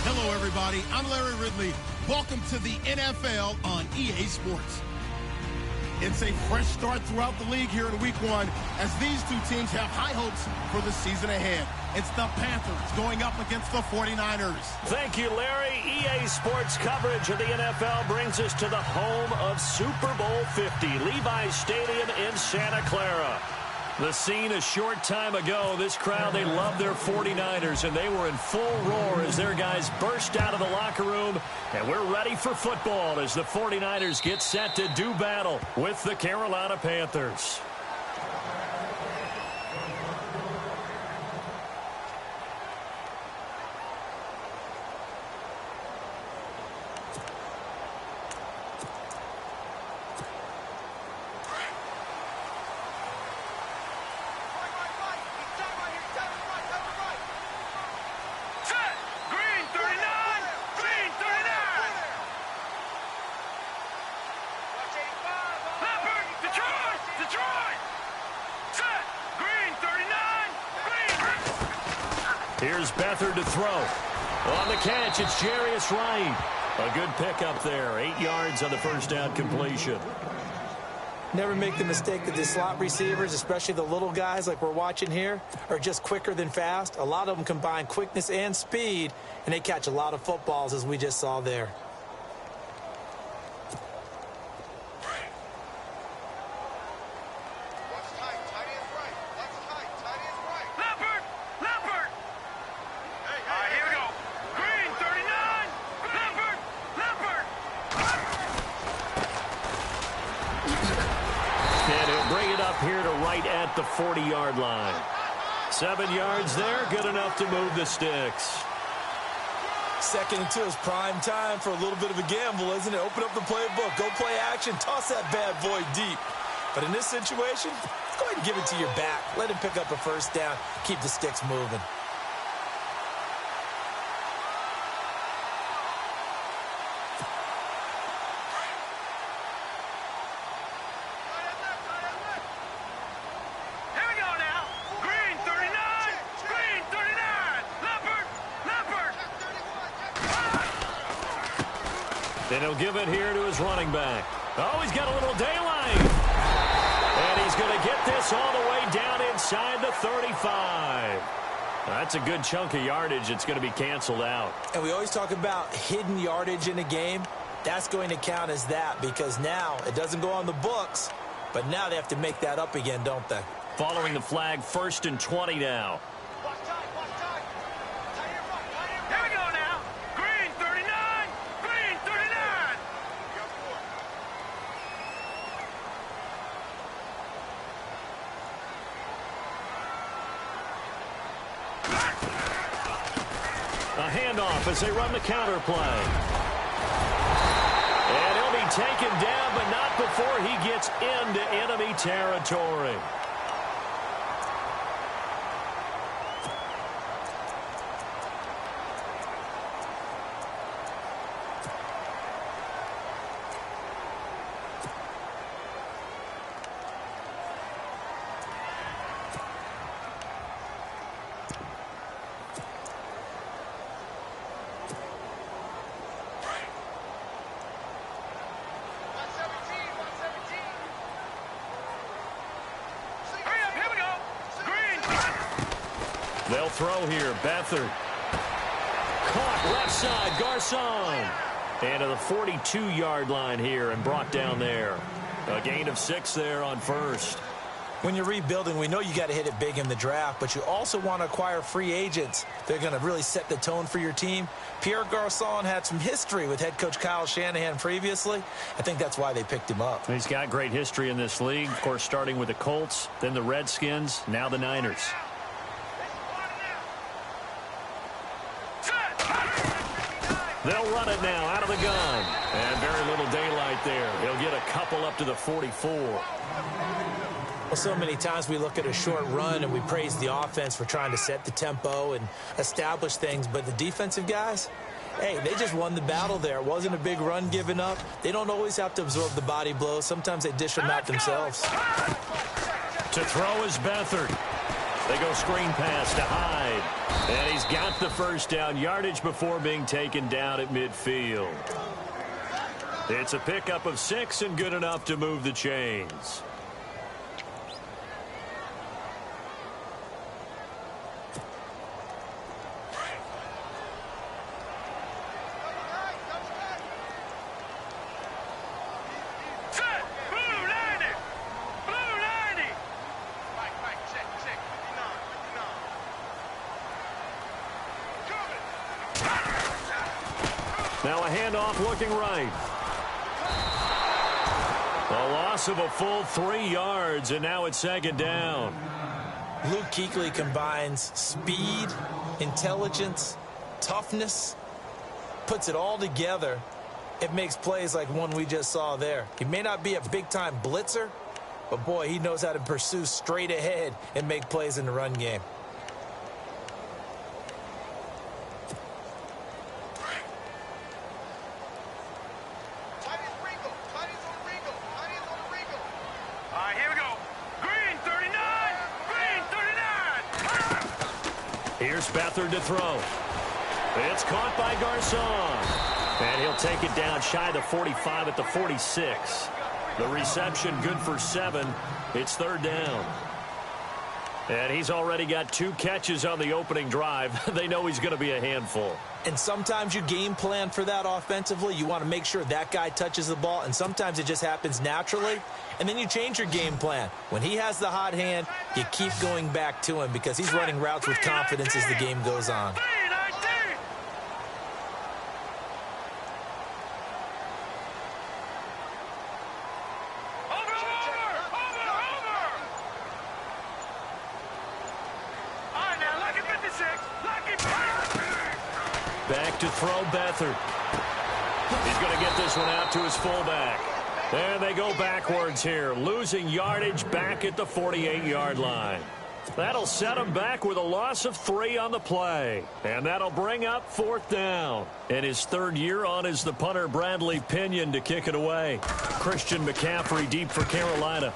Hello, everybody. I'm Larry Ridley. Welcome to the NFL on EA Sports. It's a fresh start throughout the league here in Week 1 as these two teams have high hopes for the season ahead. It's the Panthers going up against the 49ers. Thank you, Larry. EA Sports coverage of the NFL brings us to the home of Super Bowl 50, Levi's Stadium in Santa Clara. The scene a short time ago, this crowd, they love their 49ers, and they were in full roar as their guys burst out of the locker room. And we're ready for football as the 49ers get set to do battle with the Carolina Panthers. Here's Beathard to throw. On the catch, it's Jarius Wright. A good pickup there. 8 yards on the first down completion. Never make the mistake that the slot receivers, especially the little guys like we're watching here, are just quicker than fast. A lot of them combine quickness and speed, and they catch a lot of footballs, as we just saw there. Here to right at the 40-yard line. 7 yards there, good enough to move the sticks. 2nd and 2 is prime time for a little bit of a gamble, isn't it? Open up the playbook, go play action, toss that bad boy deep. But in this situation, go ahead and give it to your back. Let him pick up a first down, keep the sticks moving. And he'll give it here to his running back. Oh, he's got a little daylight. And he's going to get this all the way down inside the 35. That's a good chunk of yardage. It's going to be canceled out. And we always talk about hidden yardage in a game. That's going to count as that because now it doesn't go on the books, but now they have to make that up again, don't they? Following the flag, 1st and 20 now. A handoff as they run the counter play. And he'll be taken down, but not before he gets into enemy territory. They'll throw here. Beathard. Caught left side. Garcon. And to the 42-yard line here and brought down there. A gain of 6 there on first. When you're rebuilding, we know you got to hit it big in the draft, but you also want to acquire free agents. They're going to really set the tone for your team. Pierre Garcon had some history with head coach Kyle Shanahan previously. I think that's why they picked him up. He's got great history in this league, of course, starting with the Colts, then the Redskins, now the Niners. They'll run it now out of the gun. And very little daylight there. He'll get a couple up to the 44. Well, so many times we look at a short run and we praise the offense for trying to set the tempo and establish things. But the defensive guys, hey, they just won the battle there. It wasn't a big run given up. They don't always have to absorb the body blows. Sometimes they dish them out themselves. To throw is Beathard. They go screen pass to Hyde. And he's got the first down. Yardage before being taken down at midfield. It's a pickup of 6 and good enough to move the chains. Now a handoff looking right. A loss of a full 3 yards, and now it's second down. Luke Kuechly combines speed, intelligence, toughness, puts it all together. It makes plays like one we just saw there. He may not be a big-time blitzer, but boy, he knows how to pursue straight ahead and make plays in the run game. Here's Beathard to throw. It's caught by Garcon. And he'll take it down shy of the 45 at the 46. The reception good for 7. It's third down. And he's already got 2 catches on the opening drive. They know he's going to be a handful. And sometimes you game plan for that offensively. You want to make sure that guy touches the ball, and sometimes it just happens naturally. And then you change your game plan. When he has the hot hand, you keep going back to him because he's running routes with confidence as the game goes on. Back to throw Beathard. He's going to get this one out to his fullback. And they go backwards here, losing yardage back at the 48-yard line. That'll set him back with a loss of 3 on the play. And that'll bring up 4th down. And his 3rd year on is the punter Bradley Pinion to kick it away. Christian McCaffrey deep for Carolina.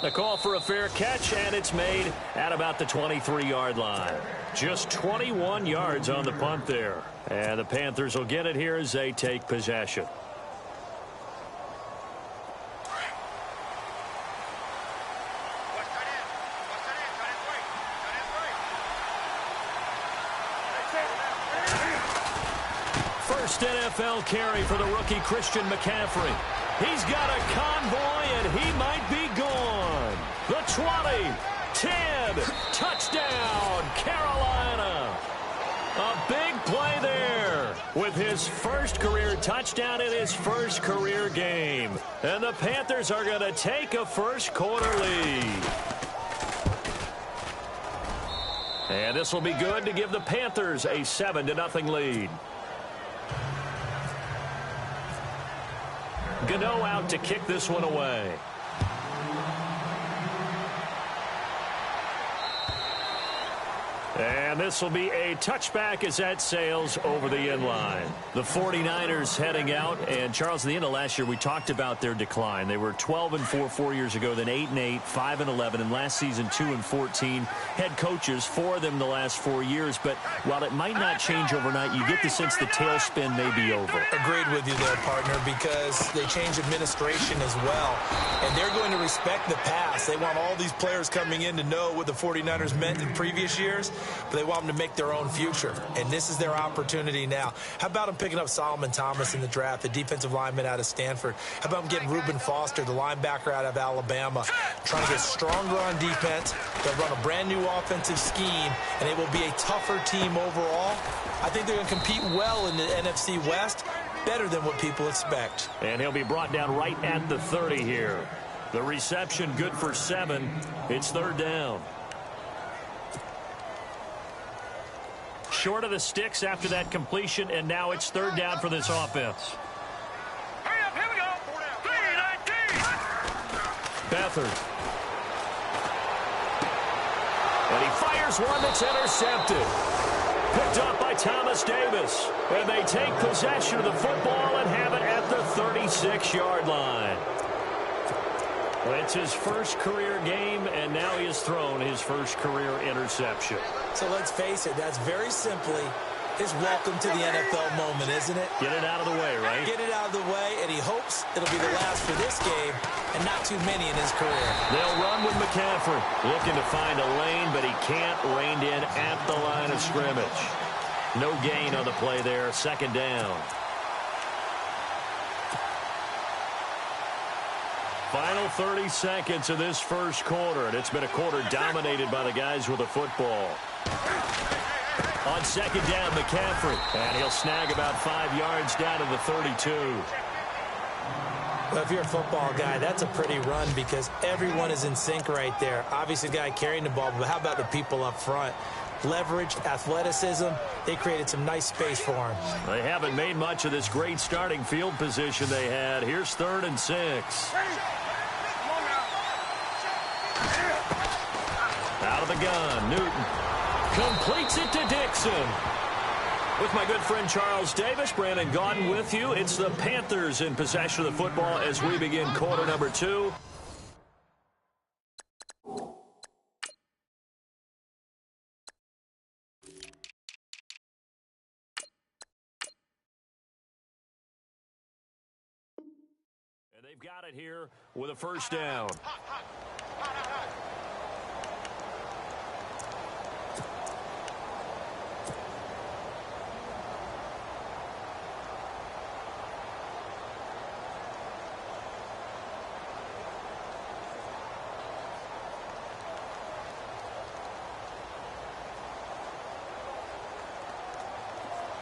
The call for a fair catch, and it's made at about the 23-yard line. Just 21 yards on the punt there. And the Panthers will get it here as they take possession. First NFL carry for the rookie Christian McCaffrey. He's got a convoy, and he might be gone. The 20, 10, touchdown, Carolina. A big play there with his first career touchdown in his first career game. And the Panthers are going to take a first-quarter lead. And this will be good to give the Panthers a 7-0 lead. Gano out to kick this one away. And this will be a touchback as that sails over the end line. The 49ers heading out. And, Charles, at the end of last year, we talked about their decline. They were 12-4 4 years ago, then 8-8, 5-11, and last season 2-14. Head coaches, 4 of them the last 4 years. But while it might not change overnight, you get the sense the tailspin may be over. Agreed with you there, partner, because they changed administration as well. And they're going to respect the pass. They want all these players coming in to know what the 49ers meant in previous years. But they want them to make their own future, and this is their opportunity now. How about them picking up Solomon Thomas in the draft, the defensive lineman out of Stanford? How about them getting Reuben Foster, the linebacker out of Alabama, trying to get stronger on defense? They'll run a brand-new offensive scheme, and it will be a tougher team overall. I think they're going to compete well in the NFC West, better than what people expect. And he'll be brought down right at the 30 here. The reception good for 7. It's third down. Short of the sticks after that completion, and now it's third down for this offense. Hurry up, here we go. 3-19. Beathard. And he fires one that's intercepted. Picked up by Thomas Davis. And they take possession of the football and have it at the 36-yard line. It's his first career game, and now he has thrown his first career interception. So let's face it, that's very simply his welcome to the NFL moment, isn't it? Get it out of the way, right? Get it out of the way, and he hopes it'll be the last for this game and not too many in his career. They'll run with McCaffrey, looking to find a lane, but he can't rein in at the line of scrimmage. No gain on the play there, second down. Final 30 seconds of this first quarter, and it's been a quarter dominated by the guys with the football. On second down, McCaffrey, and he'll snag about 5 yards down to the 32. Well, if you're a football guy, that's a pretty run because everyone is in sync right there. Obviously, the guy carrying the ball, but how about the people up front? Leverage, athleticism, they created some nice space for him. They haven't made much of this great starting field position they had. Here's 3rd and 6. Out of the gun, Newton completes it to Dixon. With my good friend Charles Davis, Brandon Gaudin with you. It's the Panthers in possession of the football as we begin quarter number 2. And they've got it here with a first down.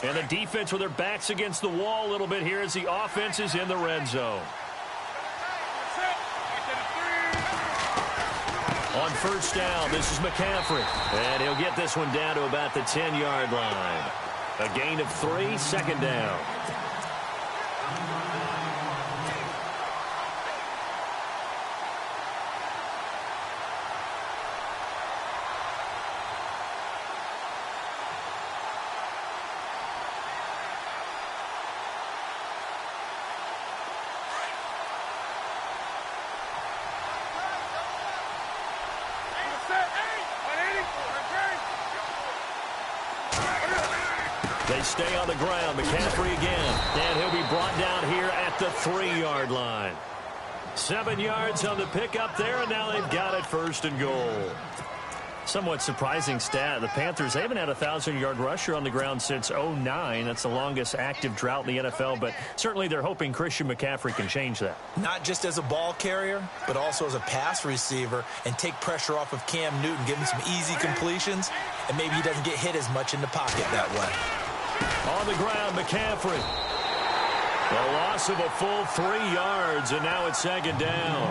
And the defense with their backs against the wall a little bit here as the offense is in the red zone. On first down, this is McCaffrey. And he'll get this one down to about the 10-yard line. A gain of 3, second down. They stay on the ground. McCaffrey again. And he'll be brought down here at the 3-yard line. 7 yards on the pickup there, and now they've got it 1st and goal. Somewhat surprising stat. The Panthers, they haven't had a 1,000-yard rusher on the ground since 2009. That's the longest active drought in the NFL, but certainly they're hoping Christian McCaffrey can change that. Not just as a ball carrier, but also as a pass receiver and take pressure off of Cam Newton, give him some easy completions, and maybe he doesn't get hit as much in the pocket that way. On the ground, McCaffrey. A loss of a full 3 yards, and now it's second down.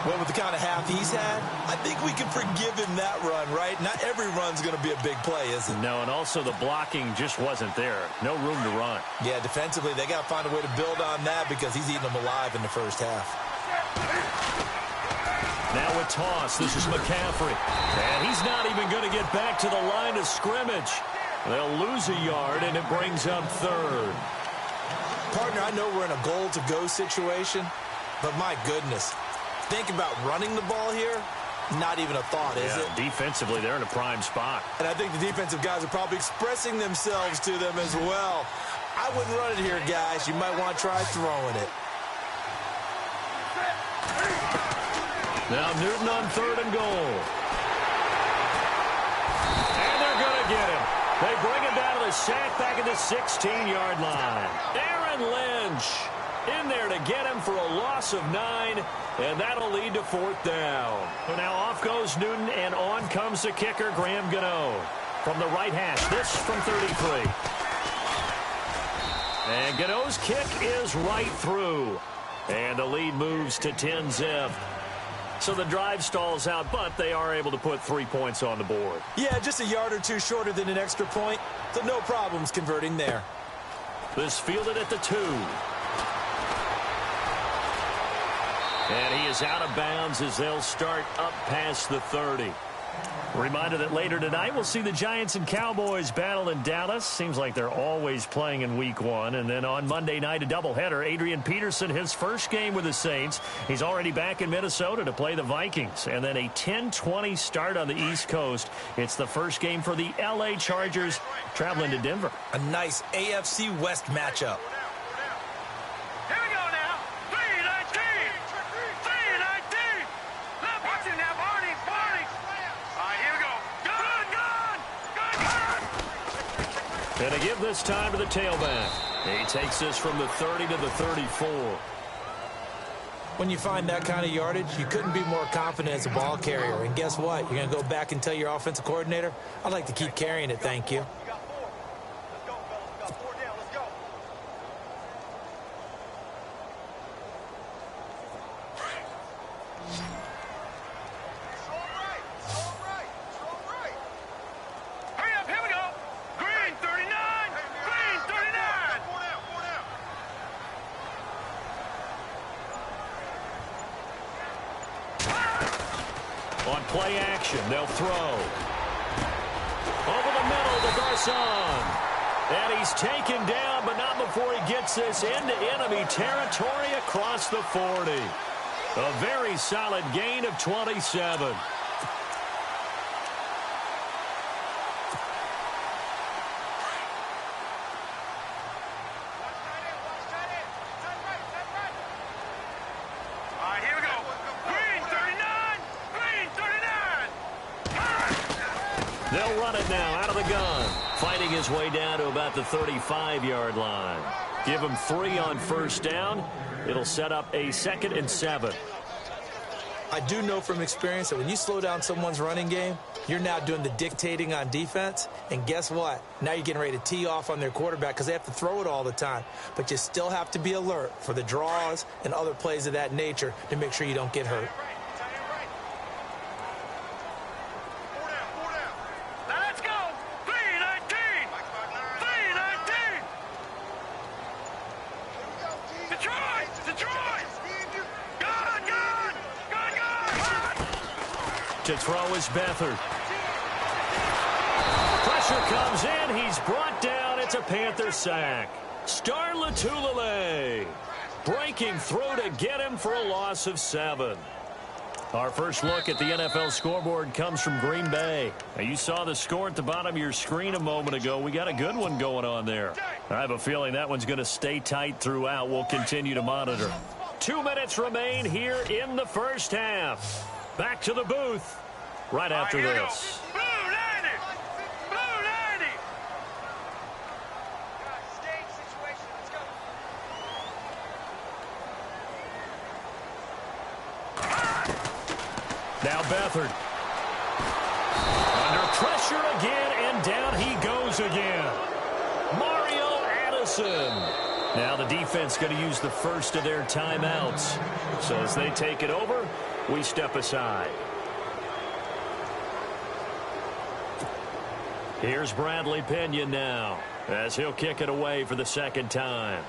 Well, with the kind of half he's had, I think we can forgive him that run, right? Not every run's going to be a big play, is it? No, and also the blocking just wasn't there. No room to run. Yeah, defensively, they got to find a way to build on that because he's eating them alive in the first half. Now a toss. This is McCaffrey. And he's not even going to get back to the line of scrimmage. They'll lose a yard, and it brings up 3rd. Partner, I know we're in a goal-to-go situation, but my goodness, think about running the ball here. Not even a thought, is it? Defensively, they're in a prime spot. And I think the defensive guys are probably expressing themselves to them as well. I wouldn't run it here, guys. You might want to try throwing it. Now Newton on 3rd and goal. And they're going to get him. They bring him down to the sack back at the 16-yard line. Aaron Lynch in there to get him for a loss of 9, and that'll lead to 4th down. So now off goes Newton, and on comes the kicker, Graham Gano. From the right hash, this from 33. And Gano's kick is right through. And the lead moves to 10-zip. So the drive stalls out, but they are able to put 3 points on the board. Yeah, just a yard or two shorter than an extra point, so no problems converting there. This fielded at the 2. And he is out of bounds as they'll start up past the 30. Reminder that later tonight we'll see the Giants and Cowboys battle in Dallas. Seems like they're always playing in week 1. And then on Monday night, a doubleheader. Adrian Peterson, his first game with the Saints. He's already back in Minnesota to play the Vikings. And then a 10-20 start on the East Coast. It's the first game for the L.A. Chargers traveling to Denver. A nice AFC West matchup. Here we go now. 3-19. 3-19. Now, watch it now, Barney. Barney. All right, here we go. Good. And to give this time to the tailback. He takes this from the 30 to the 34. When you find that kind of yardage, you couldn't be more confident as a ball carrier. And guess what? You're going to go back and tell your offensive coordinator, I'd like to keep carrying it, thank you. On play action, they'll throw. Over the middle to Garcon. And he's taken down, but not before he gets this into enemy territory across the 40. A very solid gain of 27. They'll run it now out of the gun. Fighting his way down to about the 35-yard line. Give him 3 on first down. It'll set up a 2nd and 7. I do know from experience that when you slow down someone's running game, you're now doing the dictating on defense. And guess what? Now you're getting ready to tee off on their quarterback because they have to throw it all the time. But you still have to be alert for the draws and other plays of that nature to make sure you don't get hurt. To throw is Beathard. Pressure comes in. He's brought down. It's a Panther sack. Star Latulele breaking through to get him for a loss of 7. Our first look at the NFL scoreboard comes from Green Bay. Now, you saw the score at the bottom of your screen a moment ago. We got a good one going on there. I have a feeling that one's going to stay tight throughout. We'll continue to monitor. 2 minutes remain here in the first half. Back to the booth right after this. Blue 90! Blue 90! Stage situation, let's go. Now Beathard. Under pressure again, and down he goes again. Mario Addison. Now the defense going to use the first of their timeouts. So as they take it over, we step aside. Here's Bradley Pinion now as he'll kick it away for the second time.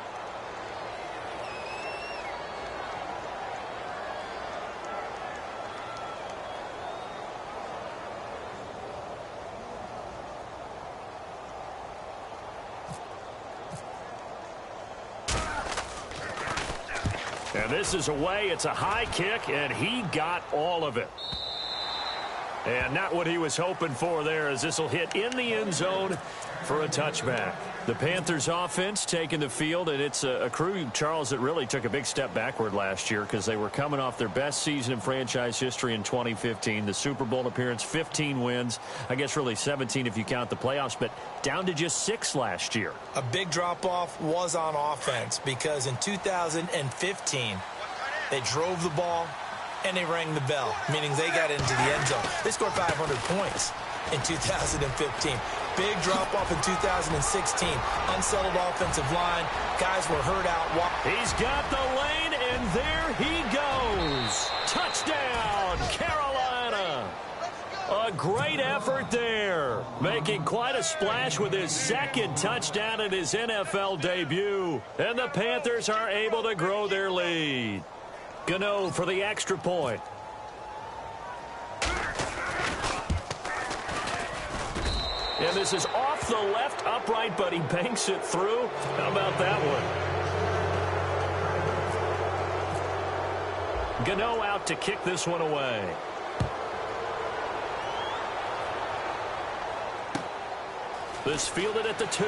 And this is away. It's a high kick, and he got all of it. And not what he was hoping for there, as this will hit in the end zone for a touchback. The Panthers offense taking the field, and it's a crew, Charles, that really took a big step backward last year because they were coming off their best season in franchise history in 2015. The Super Bowl appearance, 15 wins. I guess really 17 if you count the playoffs, but down to just 6 last year. A big drop-off was on offense because in 2015, they drove the ball and they rang the bell, meaning they got into the end zone. They scored 500 points in 2015. Big drop-off in 2016. Unsettled offensive line. Guys were hurt out. He's got the lane, and there he goes. Touchdown, Carolina. A great effort there. Making quite a splash with his second touchdown in his NFL debut. And the Panthers are able to grow their lead. Gano for the extra point. And this is off the left upright, but he banks it through. How about that one? Gano out to kick this one away. This fielded at the 2.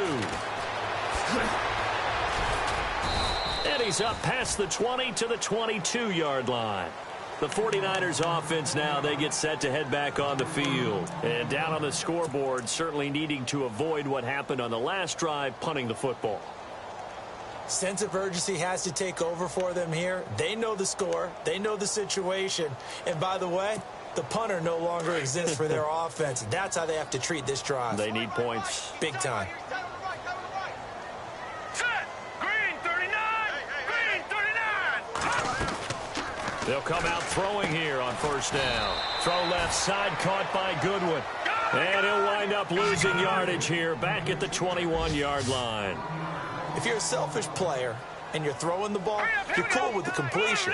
And he's up past the 20 to the 22-yard line. The 49ers offense now, they get set to head back on the field. And down on the scoreboard, certainly needing to avoid what happened on the last drive, punting the football. Sense of urgency has to take over for them here. They know the score. They know the situation. And by the way, the punter no longer exists for their offense. That's how they have to treat this drive. They need points. Big time. They'll come out throwing here on first down. Throw left side, caught by Goodwin. And he'll wind up losing yardage here back at the 21-yard line. If you're a selfish player and you're throwing the ball, you're cool with the completion.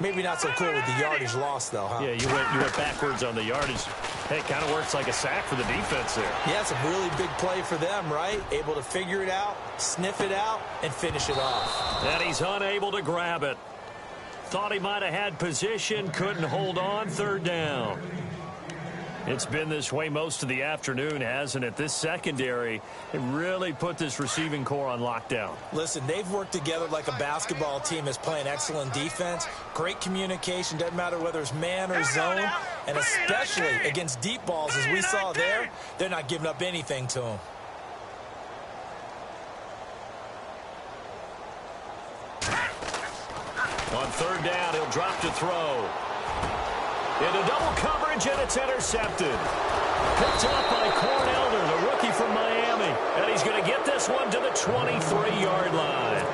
Maybe not so cool with the yardage loss, though, huh? Yeah, you went backwards on the yardage. Hey, it kind of works like a sack for the defense there. Yeah, it's a really big play for them, right? Able to figure it out, sniff it out, and finish it off. And he's unable to grab it. Thought he might have had position, couldn't hold on, third down. It's been this way most of the afternoon, hasn't it? This secondary, it really put this receiving core on lockdown. Listen, they've worked together like a basketball team is playing excellent defense. Great communication, doesn't matter whether it's man or zone. And especially against deep balls, as we saw there, they're not giving up anything to them. On third down, he'll drop to throw. Into double coverage, and it's intercepted. Picked up by Cornelder, the rookie from Miami. And he's going to get this one to the 23-yard line.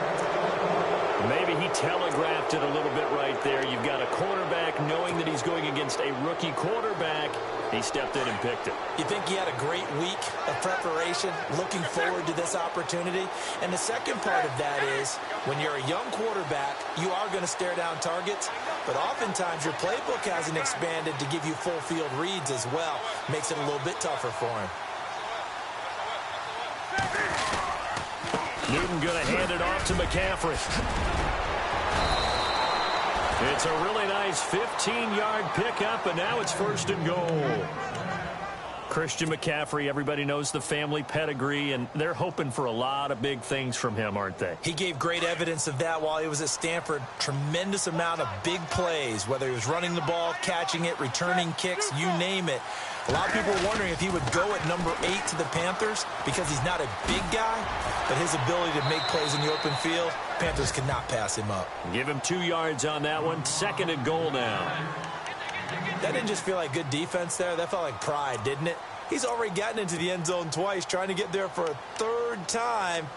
Maybe he telegraphed it a little bit right there. You've got a cornerback knowing that he's going against a rookie quarterback. He stepped in and picked it. You think he had a great week of preparation, looking forward to this opportunity? And the second part of that is, when you're a young quarterback, you are going to stare down targets, but oftentimes your playbook hasn't expanded to give you full field reads as well. Makes it a little bit tougher for him. Newton going to hand it off to McCaffrey. It's a really nice 15-yard pickup, and now it's first and goal. Christian McCaffrey, everybody knows the family pedigree, and they're hoping for a lot of big things from him, aren't they? He gave great evidence of that while he was at Stanford. Tremendous amount of big plays, whether he was running the ball, catching it, returning kicks, you name it. A lot of people were wondering if he would go at number 8 to the Panthers because he's not a big guy, but his ability to make plays in the open field, Panthers could not pass him up. Give him 2 yards on that one. Second and goal now. That didn't just feel like good defense there. That felt like pride, didn't it? He's already gotten into the end zone twice, trying to get there for a third time.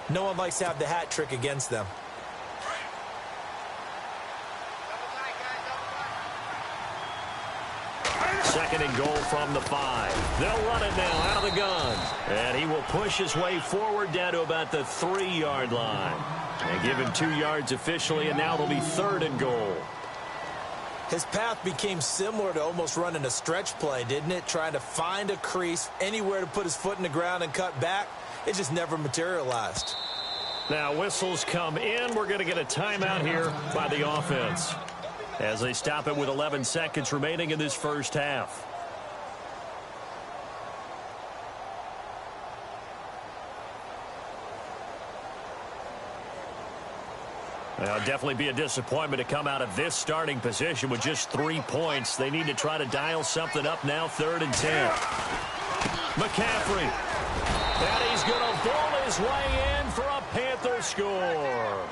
No one likes to have the hat trick against them. Second and goal from the 5. They'll run it now out of the gun. And he will push his way forward down to about the 3-yard line. They give him 2 yards officially, and now it'll be third and goal. His path became similar to almost running a stretch play, didn't it? Trying to find a crease, anywhere to put his foot in the ground and cut back. It just never materialized. Now whistles come in. We're going to get a timeout here by the offense as they stop it with 11 seconds remaining in this first half. It'll definitely be a disappointment to come out of this starting position with just 3 points. They need to try to dial something up now, 3rd and 10. McCaffrey. And he's going to ball his way in for a Panther score.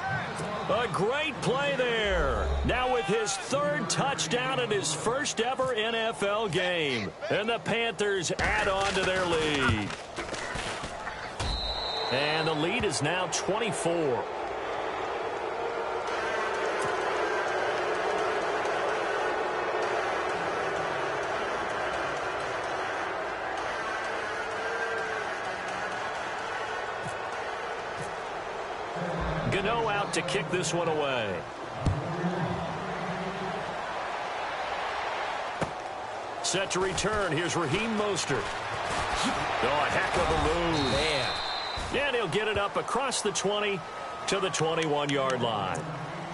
A great play there. Now with his 3rd touchdown in his first ever NFL game. And the Panthers add on to their lead. And the lead is now 24. Gano out to kick this one away. Set to return. Here's Raheem Mostert. Oh, a heck of a move. Man. And he'll get it up across the 20 to the 21-yard line.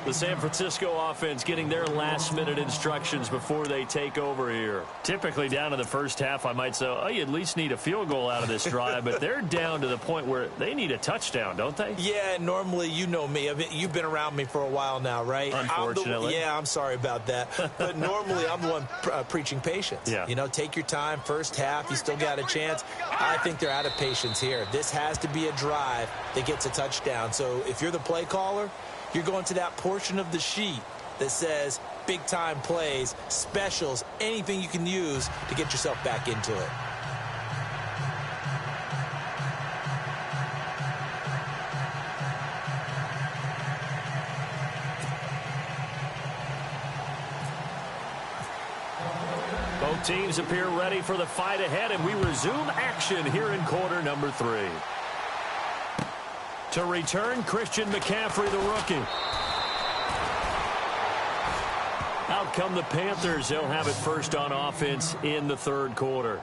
The San Francisco offense getting their last-minute instructions before they take over here. Typically down to the first half, I might say, oh, you at least need a field goal out of this drive, but they're down to the point where they need a touchdown, don't they? Yeah, normally, you know me. I mean, you've been around me for a while now, right? Unfortunately. I'm sorry about that. But normally, I'm the one preaching patience. Yeah. You know, take your time. First half, you still got a chance. I think they're out of patience here. This has to be a drive that gets a touchdown. So if you're the play caller, you're going to that portion of the sheet that says big-time plays, specials, anything you can use to get yourself back into it. Both teams appear ready for the fight ahead, and we resume action here in quarter number 3. To return, Christian McCaffrey, the rookie. Out come the Panthers. They'll have it first on offense in the third quarter.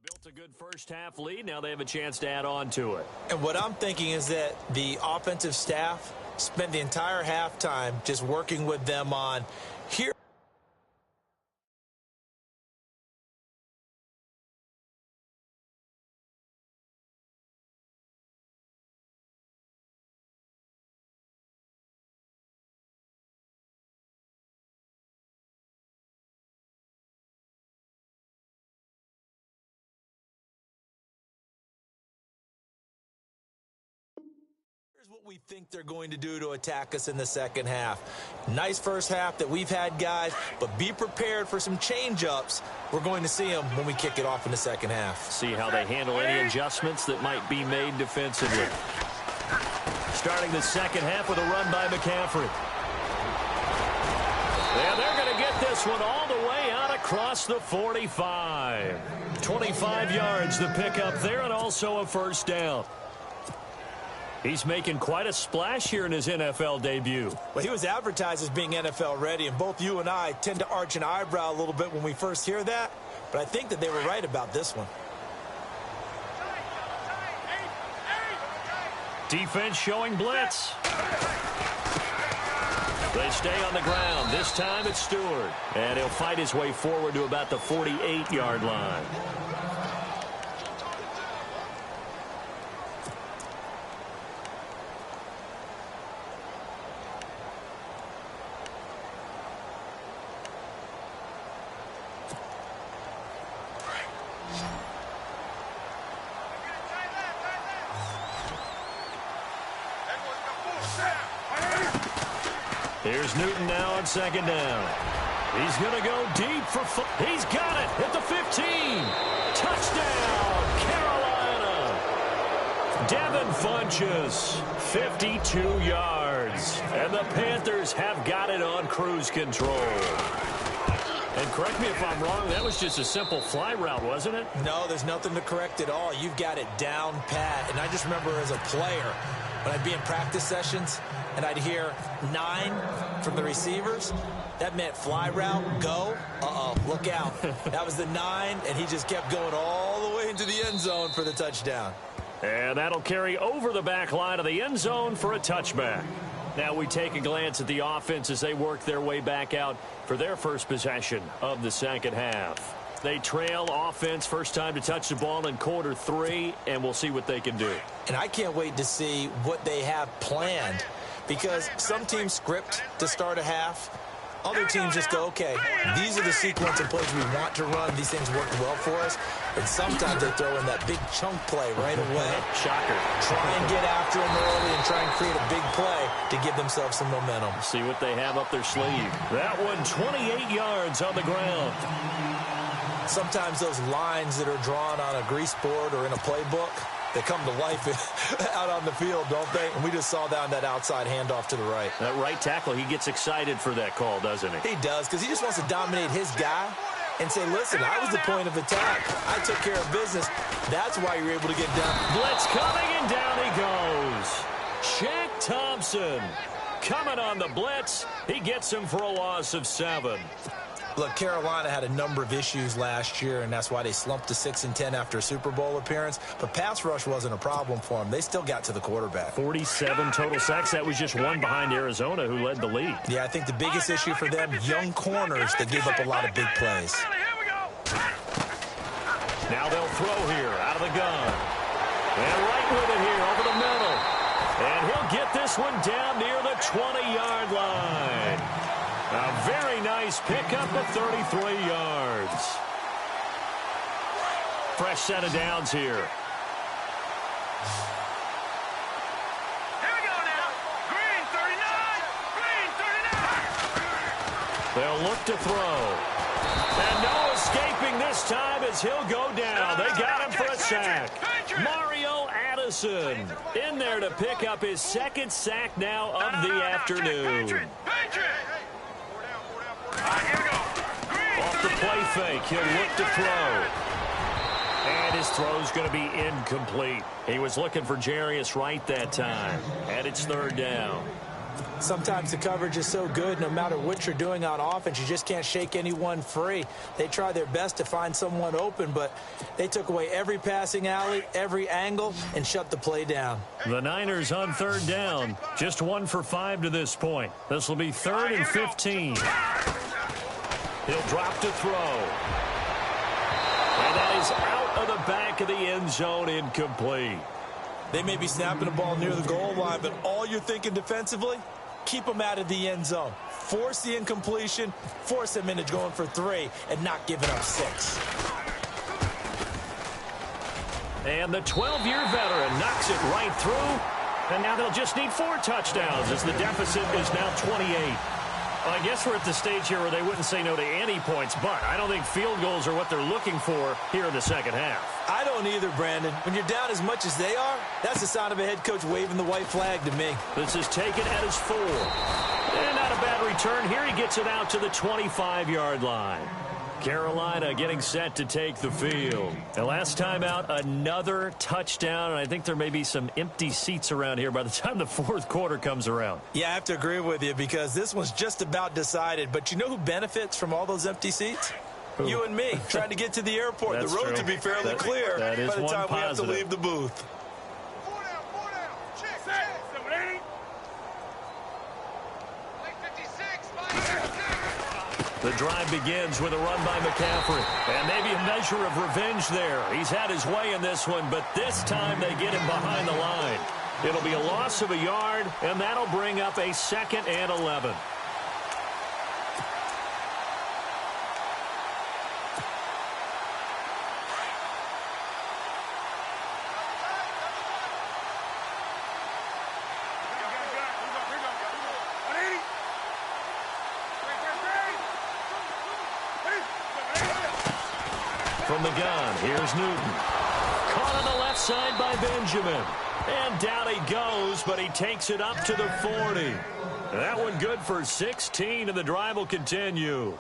Built a good first-half lead. Now they have a chance to add on to it. And what I'm thinking is that the offensive staff spent the entire halftime just working with them on here. What we think they're going to do to attack us in the second half. Nice first half that we've had, guys, but be prepared for some change-ups. We're going to see them when we kick it off in the second half. See how they handle any adjustments that might be made defensively. Starting the second half with a run by McCaffrey. And they're going to get this one all the way out across the 45. 25 yards the pickup there, and also a first down. He's making quite a splash here in his NFL debut. Well, he was advertised as being NFL ready, and both you and I tend to arch an eyebrow a little bit when we first hear that, but I think that they were right about this one. Defense showing blitz. They stay on the ground. This time it's Stewart, and he'll fight his way forward to about the 48-yard line. Here's Newton now on second down. He's going to go deep for he's got it at the 15. Touchdown, Carolina. Devin Funchess, 52 yards. And the Panthers have got it on cruise control. And correct me if I'm wrong, that was just a simple fly route, wasn't it? No, there's nothing to correct at all. You've got it down pat. And I just remember as a player, when I'd be in practice sessions, and I'd hear 9 from the receivers, that meant fly route, go, look out. That was the 9, and he just kept going all the way into the end zone for the touchdown. And that'll carry over the back line of the end zone for a touchback. Now we take a glance at the offense as they work their way back out for their first possession of the second half. They trail offense, first time to touch the ball in quarter 3, and we'll see what they can do. And I can't wait to see what they have planned, because some teams script to start a half. Other teams just go, okay, these are the sequence of plays we want to run. These things work well for us. And sometimes they throw in that big chunk play right away. Shocker. Try and get after them early and try and create a big play to give themselves some momentum. See what they have up their sleeve. That one, 28 yards on the ground. Sometimes those lines that are drawn on a grease board or in a playbook, They come to life out on the field, don't they? And we just saw that on that outside handoff to the right. That right tackle, he gets excited for that call, doesn't he? He does, because he just wants to dominate his guy and say, listen, I was the point of attack. I took care of business. That's why you're able to get down. Blitz coming, and down he goes. Shaq Thompson coming on the blitz. He gets him for a loss of 7. Look, Carolina had a number of issues last year, and that's why they slumped to 6-10 after a Super Bowl appearance. But pass rush wasn't a problem for them. They still got to the quarterback. 47 total sacks. That was just one behind Arizona, who led the league. Yeah, I think the biggest issue for them, young corners that gave up a lot of big plays. Now they'll throw here out of the gun. And right with it here over the middle. And he'll get this one down near the 20-yard line. A very nice pickup of 33 yards. Fresh set of downs here. Here we go now. Green 39. Green 39. They'll look to throw. And no escaping this time as he'll go down. They got him for a sack. Mario Addison in there to pick up his second sack now of the afternoon. Off the play fake, he'll look to throw. And his throw's going to be incomplete. He was looking for Jarius Wright that time. And it's 3rd down. Sometimes the coverage is so good, no matter what you're doing on offense, you just can't shake anyone free. They try their best to find someone open, but they took away every passing alley, every angle, and shut the play down. The Niners on 3rd down. Just 1 for 5 to this point. This will be 3rd and 15. He'll drop to throw. And that is out of the back of the end zone, incomplete. They may be snapping the ball near the goal line, but all you're thinking defensively, keep them out of the end zone. Force the incompletion, force them into going for 3, and not giving up 6. And the 12-year veteran knocks it right through. And now they'll just need 4 touchdowns as the deficit is now 28. Well, I guess we're at the stage here where they wouldn't say no to any points, but I don't think field goals are what they're looking for here in the second half. I don't either, Brandon. When you're down as much as they are, that's the sign of a head coach waving the white flag to me. This is taken at his 4. And not a bad return. Here he gets it out to the 25-yard line. Carolina getting set to take the field. And last time out, another touchdown, and I think there may be some empty seats around here by the time the 4th quarter comes around. Yeah, I have to agree with you because this one's just about decided. But you know who benefits from all those empty seats? Who? You and me, trying to get to the airport. The road to be fairly clear by the time we have to leave the booth. The drive begins with a run by McCaffrey. And maybe a measure of revenge there. He's had his way in this one, but this time they get him behind the line. It'll be a loss of a yard, and that'll bring up a 2nd and 11. From the gun, here's Newton. Caught on the left side by Benjamin. And down he goes, but he takes it up to the 40. That one good for 16, and the drive will continue.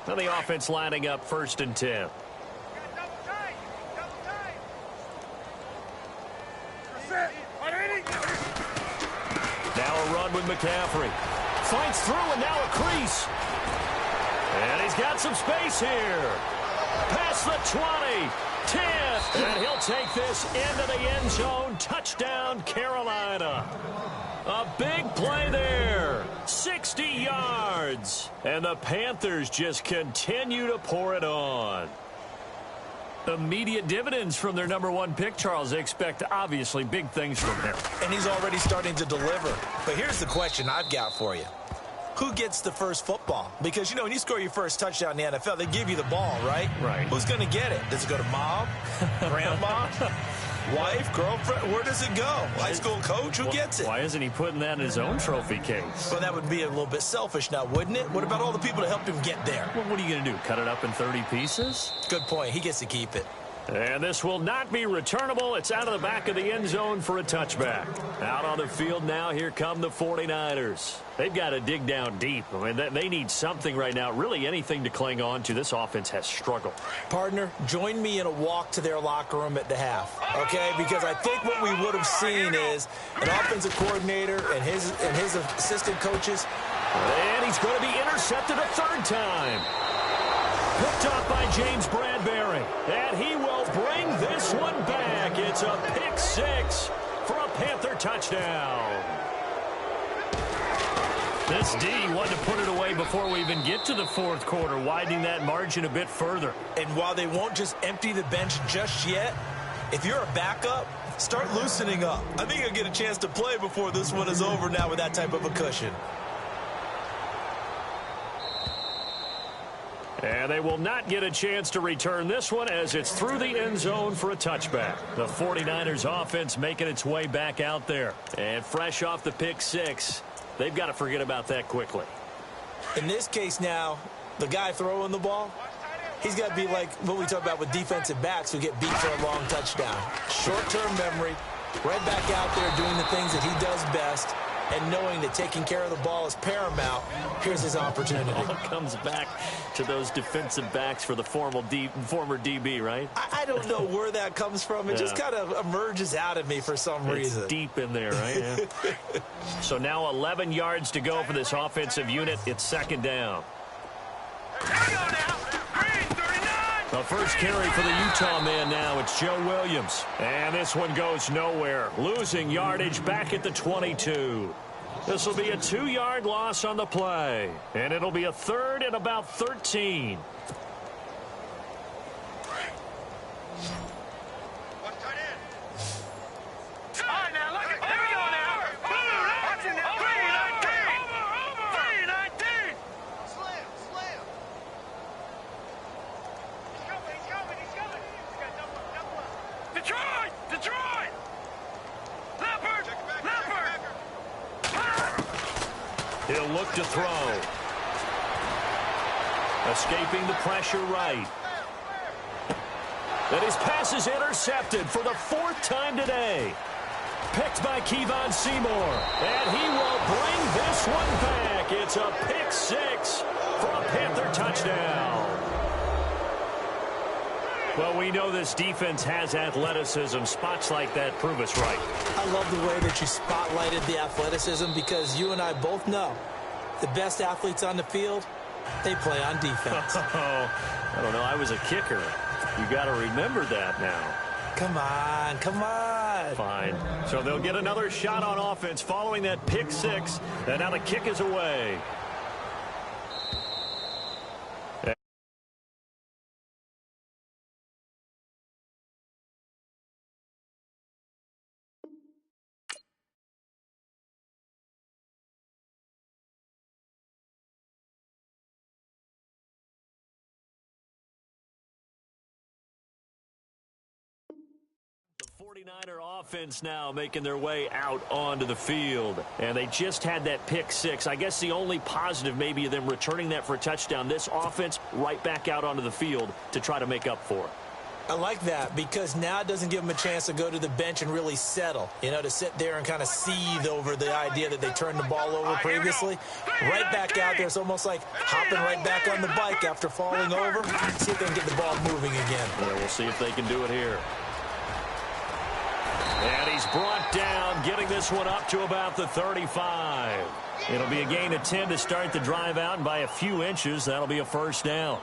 Now the offense lining up 1st and 10. Now a run with McCaffrey. Fights through and now a crease. And he's got some space here. Past the 20. 10. And he'll take this into the end zone. Touchdown, Carolina. A big play there. 60 yards. And the Panthers just continue to pour it on. Immediate dividends from their #1 pick, Charles. They expect, obviously, big things from him. And he's already starting to deliver. But here's the question I've got for you. Who gets the first football? Because, you know, when you score your first touchdown in the NFL, they give you the ball, right? Right. Who's going to get it? Does it go to mom? Grandma? Wife, girlfriend, where does it go? High school coach, who gets it? Why isn't he putting that in his own trophy case? Well, that would be a little bit selfish now, wouldn't it? What about all the people that helped him get there? Well, what are you going to do, cut it up in 30 pieces? Good point. He gets to keep it. And this will not be returnable. It's out of the back of the end zone for a touchback. Out on the field now, here come the 49ers. They've got to dig down deep. I mean, they need something right now, really anything to cling on to. This offense has struggled. Partner, join me in a walk to their locker room at the half, okay? Because I think what we would have seen is an offensive coordinator and his assistant coaches. And he's going to be intercepted a third time. Picked up by James Bradbury. And he will bring this one back. It's a pick six for a Panther touchdown. This D wanted to put it away before we even get to the fourth quarter, widening that margin a bit further. And while they won't just empty the bench just yet, if you're a backup, start loosening up. I think you'll get a chance to play before this one is over now with that type of a cushion. And they will not get a chance to return this one as it's through the end zone for a touchback. The 49ers offense making its way back out there. And fresh off the pick six, they've got to forget about that quickly. In this case now, the guy throwing the ball, he's got to be like what we talk about with defensive backs who get beat for a long touchdown. Short-term memory, right back out there doing the things that he does best, and knowing that taking care of the ball is paramount. Here's his opportunity. It all comes back to those defensive backs for the former DB, right? I don't know where that comes from. It just kind of emerges out of me for some reason. It's deep in there, right? Yeah. So now 11 yards to go for this offensive unit. It's second down. Here we go now. Green, 39. The first carry for the Utah man now. It's Joe Williams. And this one goes nowhere. Losing yardage back at the 22. This will be a 2-yard loss on the play. And it'll be a third and about 13. All right, now, look. Here we go now. Watch it now. 319. 319. Slam. He's coming. He's got double up. Detroit. Leopard. He'll look to throw. Escaping the pressure right. And his pass is intercepted for the fourth time today. Picked by Kevon Seymour. And he will bring this one back. It's a pick six for a Panther touchdown. Well, we know this defense has athleticism. Spots like that prove us right. I love the way that you spotlighted the athleticism because you and I both know the best athletes on the field, they play on defense. I don't know. I was a kicker. You got to remember that now. Come on. Fine. So they'll get another shot on offense following that pick six. And now the kick is away. The 49er offense now making their way out onto the field. And they just had that pick six. I guess the only positive maybe of them returning that for a touchdown. This offense right back out onto the field to try to make up for it. I like that because now it doesn't give them a chance to go to the bench and really settle, to sit there and kind of seethe over the idea that they turned the ball over previously. Right back out there. It's almost like hopping right back on the bike after falling over. See if they can get the ball moving again. Yeah, we'll see if they can do it here. And he's brought down, getting this one up to about the 35. It'll be a gain of 10 to start the drive out, and by a few inches, that'll be a first down.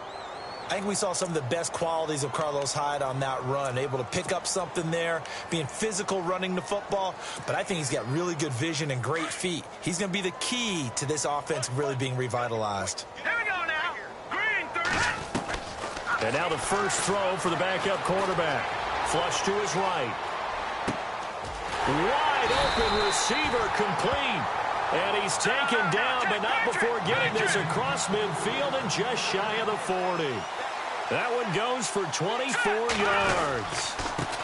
I think we saw some of the best qualities of Carlos Hyde on that run, able to pick up something there, being physical running the football, but I think he's got really good vision and great feet. He's going to be the key to this offense really being revitalized. Here we go now. Green, 30. And now the first throw for the backup quarterback. Flush to his right. Wide open receiver complete. And he's taken down, but not before getting this across midfield and just shy of the 40. That one goes for 24 yards.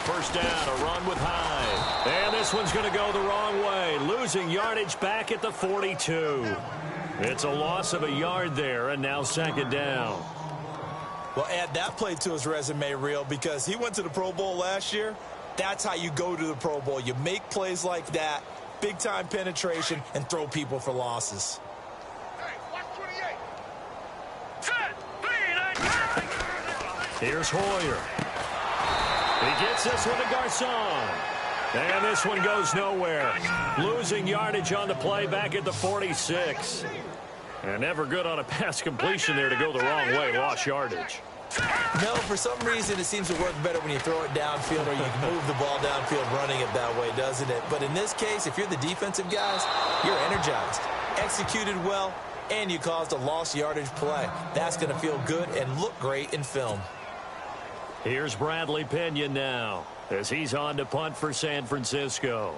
First down, a run with Hyde. And this one's going to go the wrong way, losing yardage back at the 42. It's a loss of a yard there, and now second down. Well, add that play to his resume reel because he went to the Pro Bowl last year. That's how you go to the Pro Bowl. You make plays like that, big-time penetration, and throw people for losses. Hey, watch 28. Set. 3, 9, Here's Hoyer. He gets this one to Garcon. And this one goes nowhere. Losing yardage on the play back at the 46. And never good on a pass completion there to go the wrong way. Lost yardage. No, for some reason it seems to work better when you throw it downfield or you can move the ball downfield running it that way, doesn't it? But in this case, if you're the defensive guys, you're energized, executed well, and you caused a lost yardage play. That's going to feel good and look great in film. Here's Bradley Pinion now as he's on to punt for San Francisco.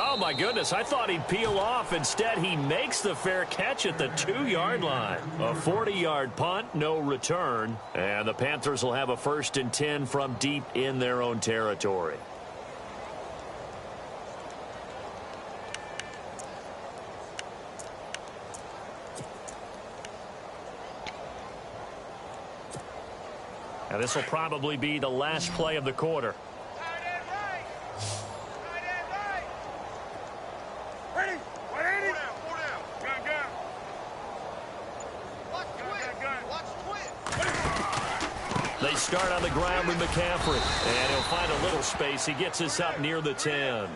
Oh, my goodness. I thought he'd peel off. Instead, he makes the fair catch at the 2-yard line. A 40-yard punt, no return. And the Panthers will have a 1st and 10 from deep in their own territory. Now, this will probably be the last play of the quarter. They start on the ground with McCaffrey, and he'll find a little space. He gets us up near the 10.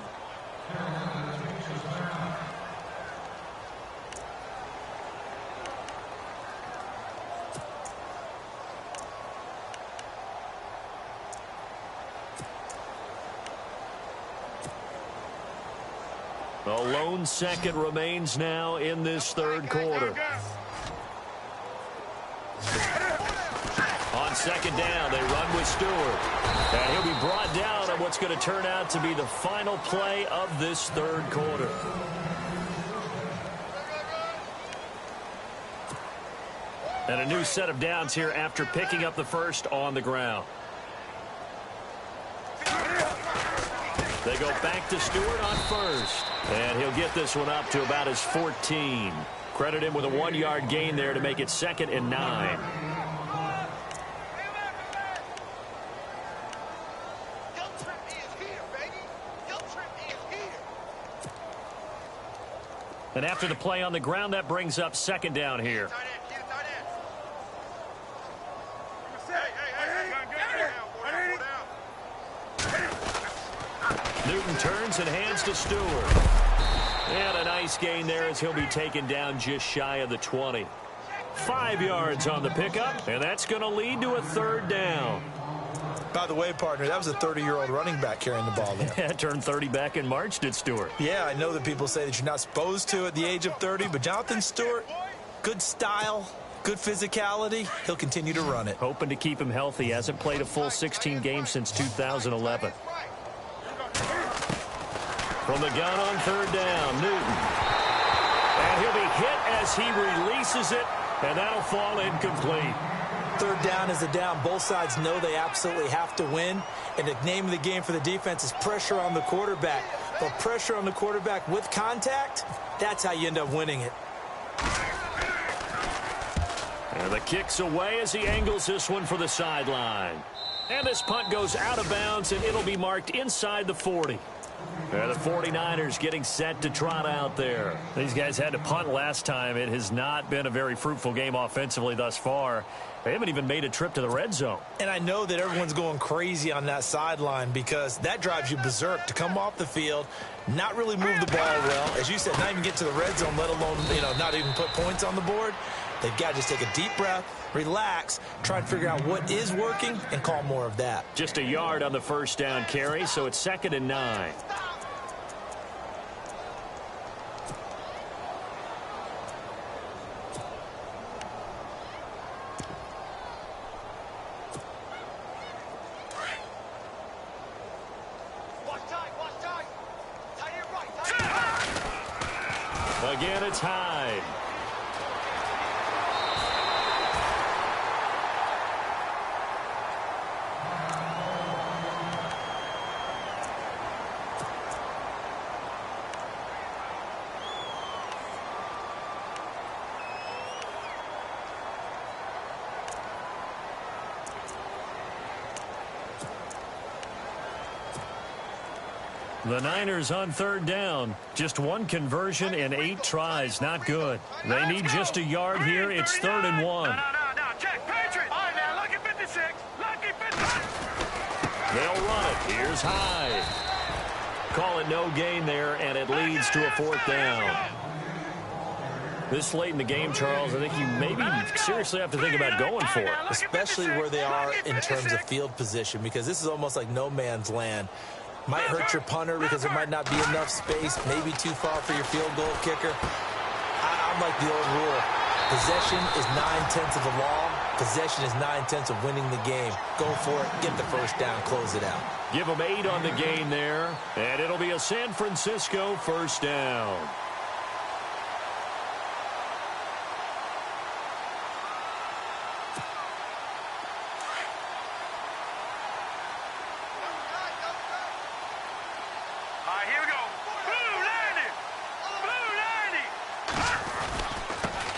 A lone second remains now in this third quarter. On second down, they run with Stewart. And he'll be brought down on what's going to turn out to be the final play of this third quarter. And a new set of downs here after picking up the first on the ground. They go back to Stewart on first. And he'll get this one up to about his 14. Credit him with a 1-yard gain there to make it 2nd and 9. And after the play on the ground, that brings up second down here. Newton turns and hands to Stewart. And a nice gain there as he'll be taken down just shy of the 20. 5 yards on the pickup, and that's going to lead to a third down. By the way, partner, that was a 30-year-old running back carrying the ball there. Yeah, turned 30 back in March, did Stewart. Yeah, I know that people say that you're not supposed to at the age of 30, but Jonathan Stewart, good style, good physicality. He'll continue to run it. Hoping to keep him healthy. Hasn't played a full 16 games since 2011. From the gun on third down, Newton. And he'll be hit as he releases it, and that'll fall incomplete. Third down is a down. Both sides know they absolutely have to win. And the name of the game for the defense is pressure on the quarterback. But pressure on the quarterback with contact, that's how you end up winning it. And the kick's away as he angles this one for the sideline. And this punt goes out of bounds, and it'll be marked inside the 40. And the 49ers getting set to trot out there. These guys had to punt last time. It has not been a very fruitful game offensively thus far. They haven't even made a trip to the red zone. And I know that everyone's going crazy on that sideline because that drives you berserk to come off the field, not really move the ball well. As you said, not even get to the red zone, let alone, not even put points on the board. They've got to just take a deep breath, relax, try and figure out what is working, and call more of that. Just a yard on the first down carry, so it's 2nd and 9. Again, it's Hyde. The Niners on third down. Just one conversion in 8 tries. Not good. They need just a yard here. It's 3rd and 1. No. Check. Patriots. All right, now. Lucky 56. Lucky 56. They'll run it. Here's Hyde. Call it no gain there, and it leads to a 4th down. This late in the game, Charles, I think you maybe seriously have to think about going for it. Especially where they are in terms of field position, because this is almost like no man's land. Might hurt your punter because there might not be enough space, maybe too far for your field goal kicker. I'm like the old rule. Possession is 9/10 of the law. Possession is 9/10 of winning the game. Go for it, get the first down, close it out. Give them 8 on the gain there, and it'll be a San Francisco first down.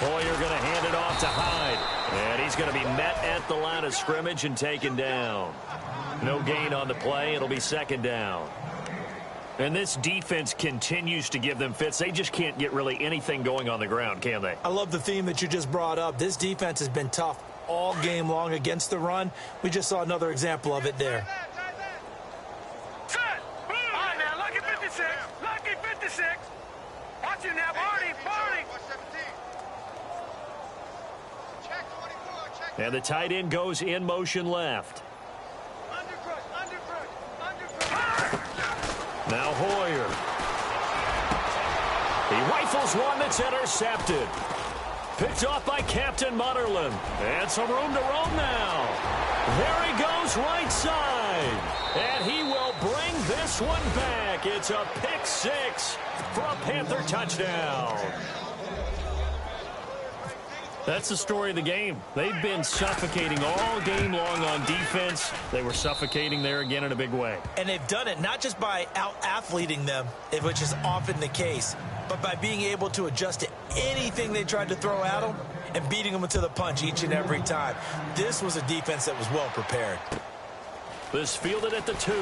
Hoyer going to hand it off to Hyde. And he's going to be met at the line of scrimmage and taken down. No gain on the play. It'll be 2nd down. And this defense continues to give them fits. They just can't get really anything going on the ground, can they? I love the theme that you just brought up. This defense has been tough all game long against the run. We just saw another example of it there. Set. All right, now. Lucky 56. Lucky 56. Watch him now. Barney. And the tight end goes in motion left. Now Hoyer. He rifles one that's intercepted. Picked off by Captain Mutterland. And some room to roam now. There he goes right side. And he will bring this one back. It's a pick 6 for a Panther touchdown. That's the story of the game. They've been suffocating all game long on defense. They were suffocating there again in a big way. And they've done it not just by out-athleting them, which is often the case, but by being able to adjust to anything they tried to throw at them and beating them to the punch each and every time. This was a defense that was well prepared. This fielded at the 2.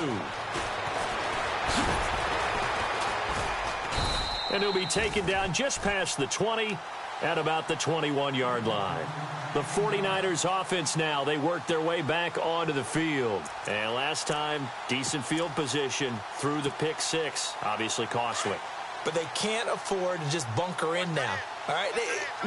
And he'll be taken down just past the 20. At about the 21-yard line. The 49ers offense now, they work their way back onto the field. And last time, decent field position through the pick 6. Obviously costly. But they can't afford to just bunker in now. All right,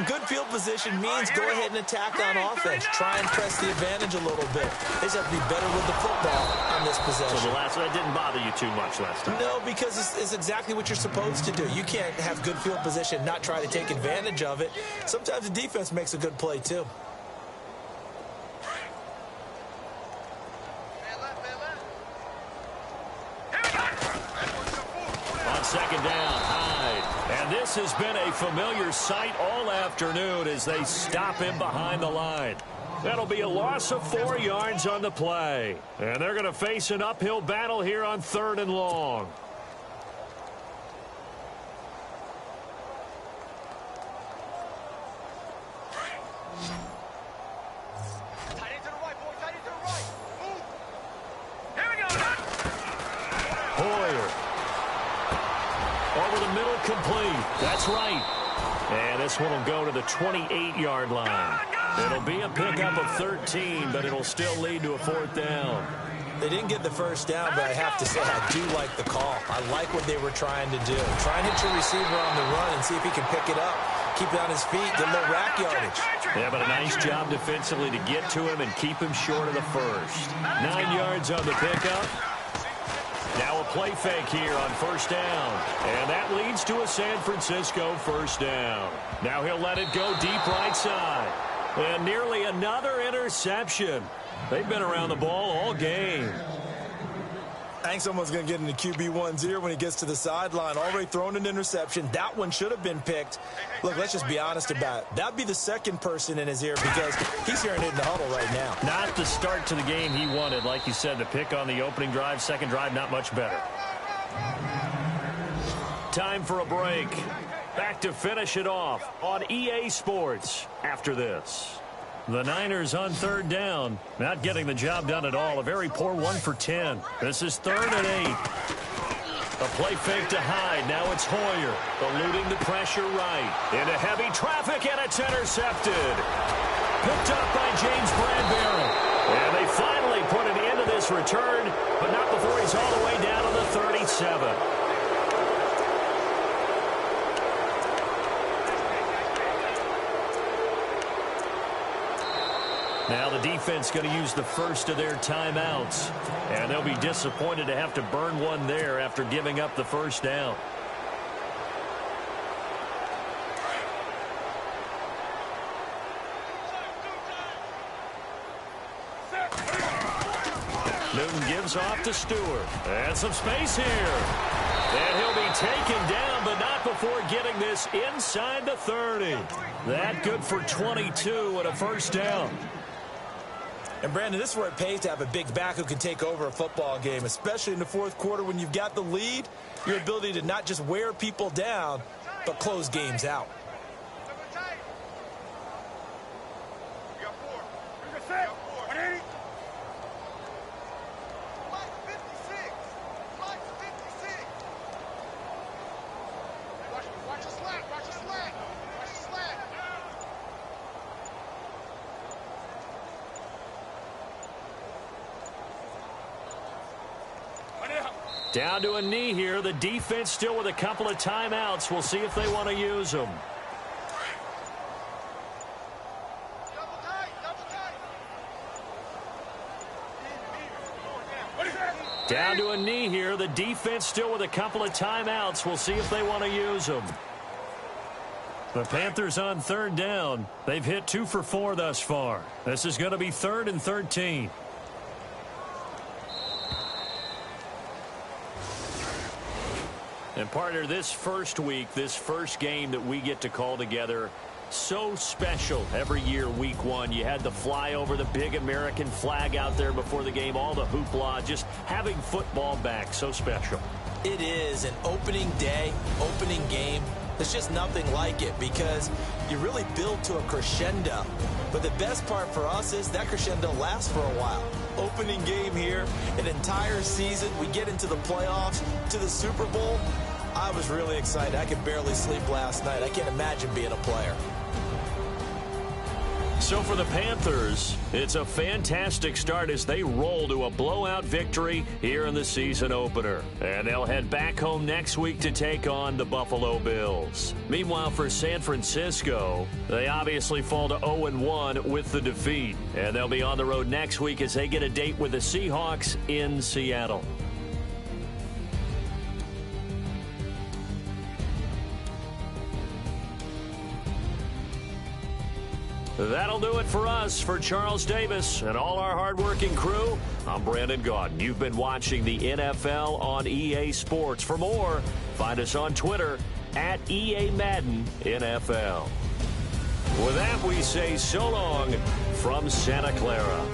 good field position means go ahead and attack on offense. Try and press the advantage a little bit. They just have to be better with the football on this possession. So that didn't bother you too much last time? No, because it's exactly what you're supposed to do. You can't have good field position, not try to take advantage of it. Sometimes the defense makes a good play, too. On 2nd down, Hyde. And this has been a familiar sight all afternoon as they stop him behind the line. That'll be a loss of 4 yards on the play. And they're going to face an uphill battle here on 3rd and long. Hoyer. Over the middle, complete. That's right. And this one will go to the 28-yard line. It'll be a pickup of 13, but it'll still lead to a 4th down. They didn't get the first down, but I have to say I do like the call. I like what they were trying to do. Try and hit your receiver on the run and see if he can pick it up. Keep it on his feet, get a little rack yardage. Yeah, but a nice job defensively to get to him and keep him short of the first. 9 yards on the pickup. Now a play fake here on 1st down. And that leads to a San Francisco first down. Now he'll let it go deep right side. And nearly another interception. They've been around the ball all game. I think someone's going to get into QB1-0 when he gets to the sideline. Already thrown an interception. That one should have been picked. Look, let's just be honest about it. That'd be the second person in his ear because he's hearing it in the huddle right now. Not the start to the game he wanted. Like you said, the pick on the opening drive, second drive, not much better. Time for a break. Back to finish it off on EA Sports after this. The Niners on third down. Not getting the job done at all. A very poor 1 for 10. This is 3rd and 8. A play fake to Hyde. Now it's Hoyer. Eluding the pressure right. Into heavy traffic, and it's intercepted. Picked up by James Bradbury. And they finally put an end to this return, but not before he's all the way down to the 37. Now the defense going to use the first of their timeouts. And they'll be disappointed to have to burn one there after giving up the first down. Newton gives off to Stewart. And some space here. And he'll be taken down, but not before getting this inside the 30. That good for 22 and a first down. And, Brandon, this is where it pays to have a big back who can take over a football game, especially in the fourth quarter when you've got the lead, your ability to not just wear people down, but close games out. Down to a knee here. The defense still with a couple of timeouts. We'll see if they want to use them. Down to a knee here. The defense still with a couple of timeouts. We'll see if they want to use them. The Panthers on third down. They've hit 2 for 4 thus far. This is going to be 3rd and 13. And, partner, this first week, this first game that we get to call together, so special every year, week 1. You had the flyover, the big American flag out there before the game, all the hoopla, just having football back, so special. It is an opening day, opening game. There's just nothing like it because you really build to a crescendo. But the best part for us is that crescendo lasts for a while. Opening game here, an entire season. We get into the playoffs, to the Super Bowl. I was really excited. I could barely sleep last night. I can't imagine being a player. So for the Panthers, it's a fantastic start as they roll to a blowout victory here in the season opener. And they'll head back home next week to take on the Buffalo Bills. Meanwhile, for San Francisco, they obviously fall to 0-1 with the defeat. And they'll be on the road next week as they get a date with the Seahawks in Seattle. That'll do it for us. For Charles Davis and all our hardworking crew, I'm Brandon Gaudin. You've been watching the NFL on EA Sports. For more, find us on Twitter at EA Madden NFL. With that, we say so long from Santa Clara.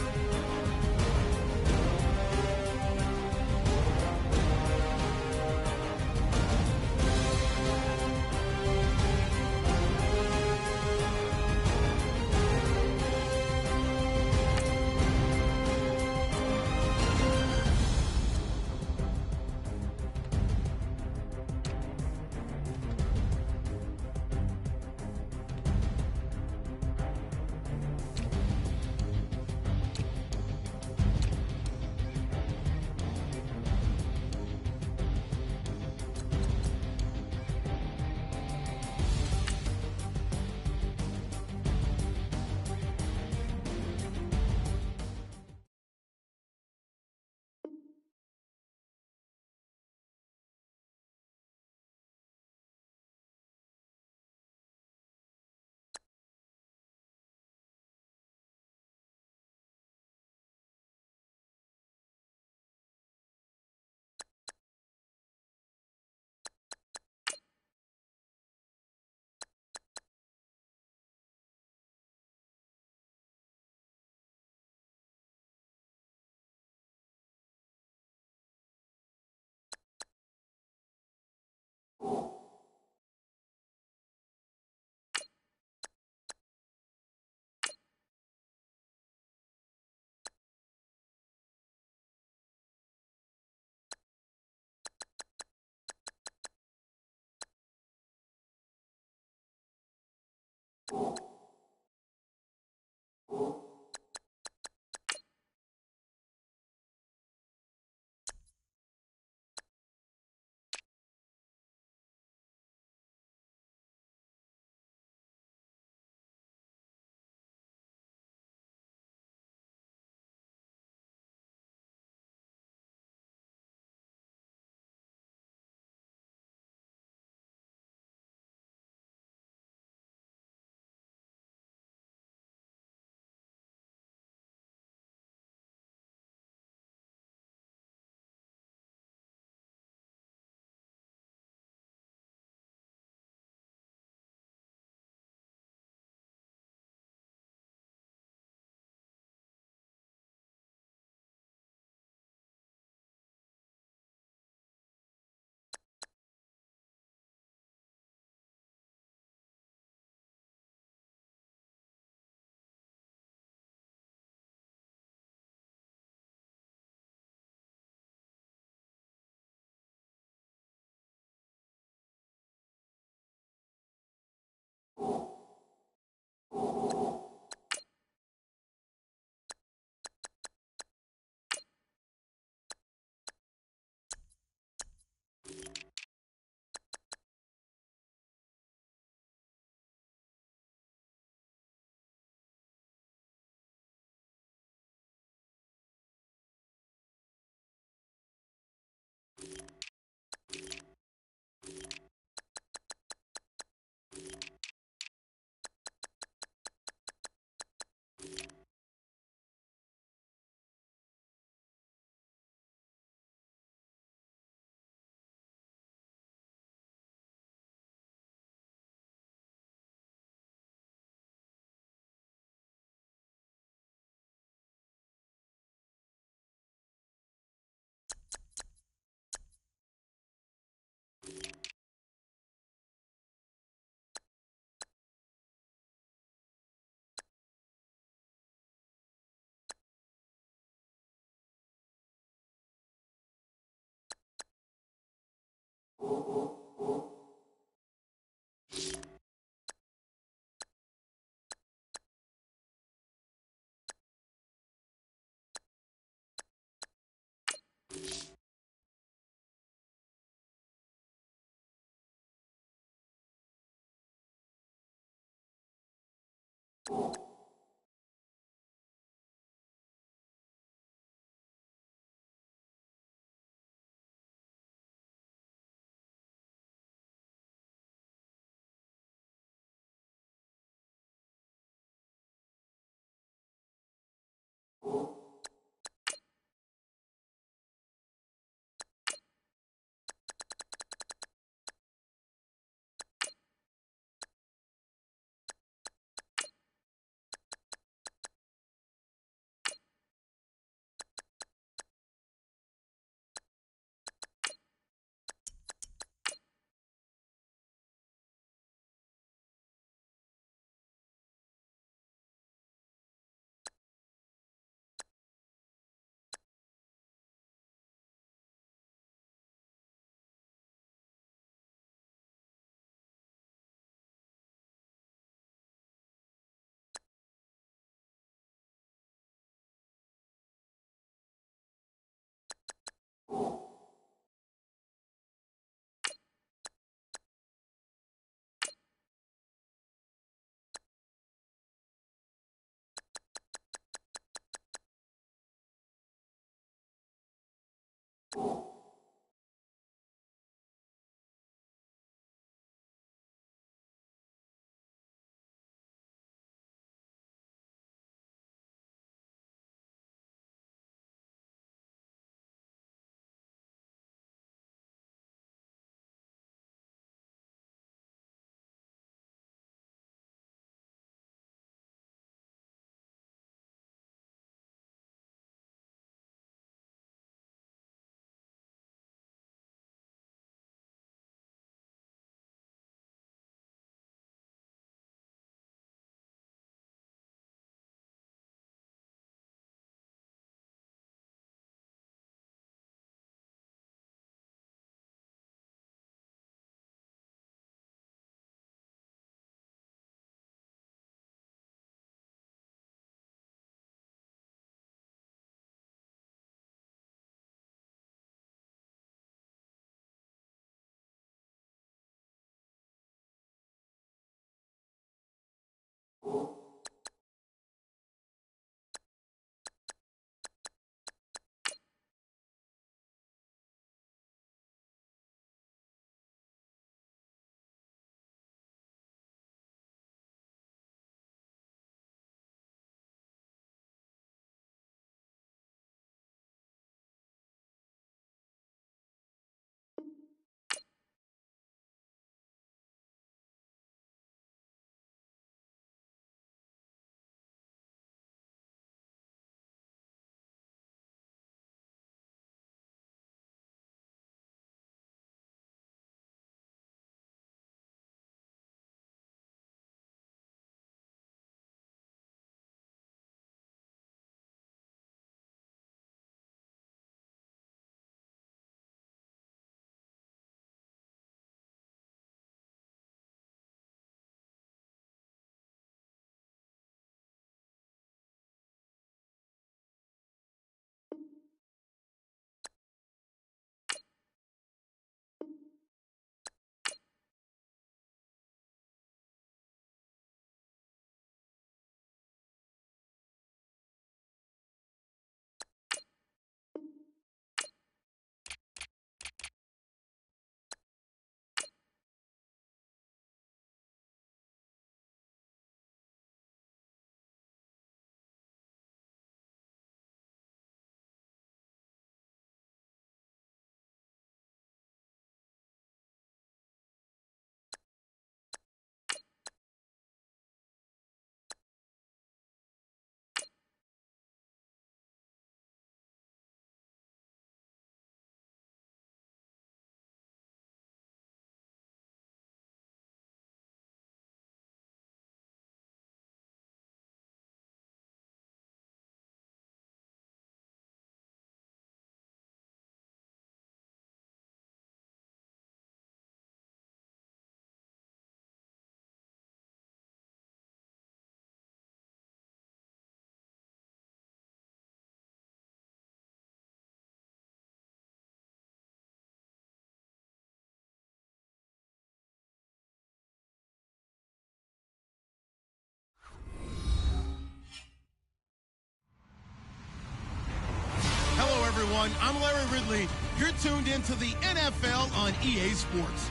everyone. I'm Larry Ridley. You're tuned into the NFL on EA Sports.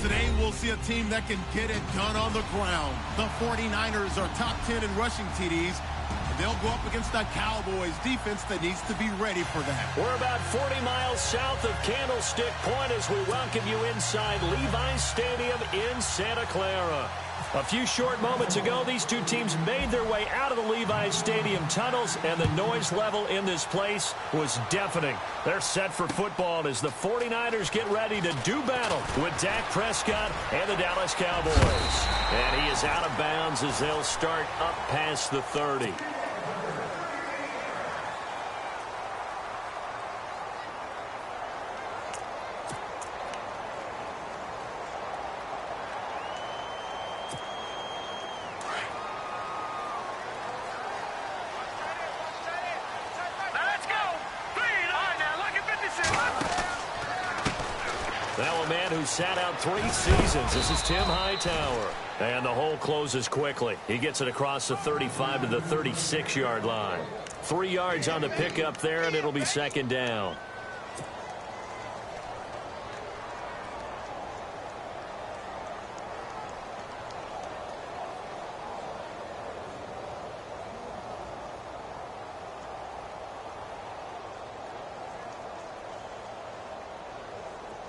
Today, we'll see a team that can get it done on the ground. The 49ers are top 10 in rushing TDs. They'll go up against the Cowboys defense that needs to be ready for that. We're about 40 miles south of Candlestick Point as we welcome you inside Levi's Stadium in Santa Clara. A few short moments ago, these two teams made their way out of the Levi's Stadium tunnels, and the noise level in this place was deafening. They're set for football as the 49ers get ready to do battle with Dak Prescott and the Dallas Cowboys. And he is out of bounds as they'll start up past the 30. Now a man who sat out 3 seasons. This is Tim Hightower. And the hole closes quickly. He gets it across the 35 to the 36-yard line. 3 yards on the pickup there, and it'll be second down.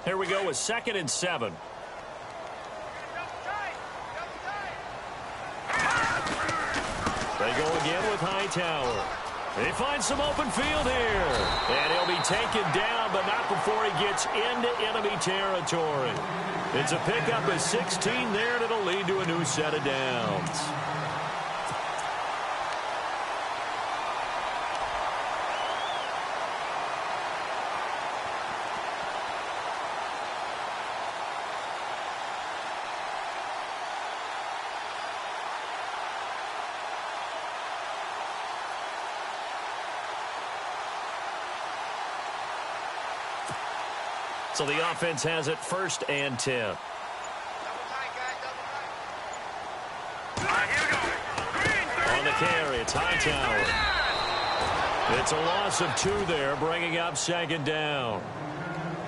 Here we go with 2nd and 7. They go again with Hightower. He finds some open field here. And he'll be taken down, but not before he gets into enemy territory. It's a pickup of 16 there, and it'll lead to a new set of downs. So the offense has it 1st and 10. On the carry, it's Hightower. It's a loss of 2 there, bringing up 2nd down.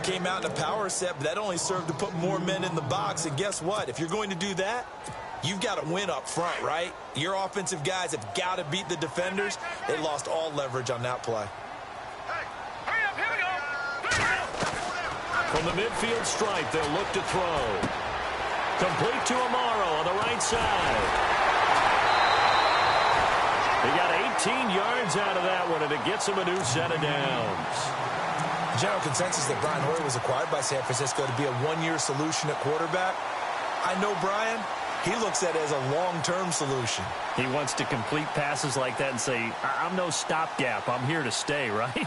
Came out in a power set, but that only served to put more men in the box. And guess what? If you're going to do that, you've got to win up front, right? Your offensive guys have got to beat the defenders. They lost all leverage on that play. From the midfield stripe, they'll look to throw. Complete to Amaro on the right side. He got 18 yards out of that one, and it gets him a new set of downs. General consensus that Brian Hoyer was acquired by San Francisco to be a 1-year solution at quarterback. I know Brian. He looks at it as a long-term solution. He wants to complete passes like that and say, I'm no stopgap. I'm here to stay, right?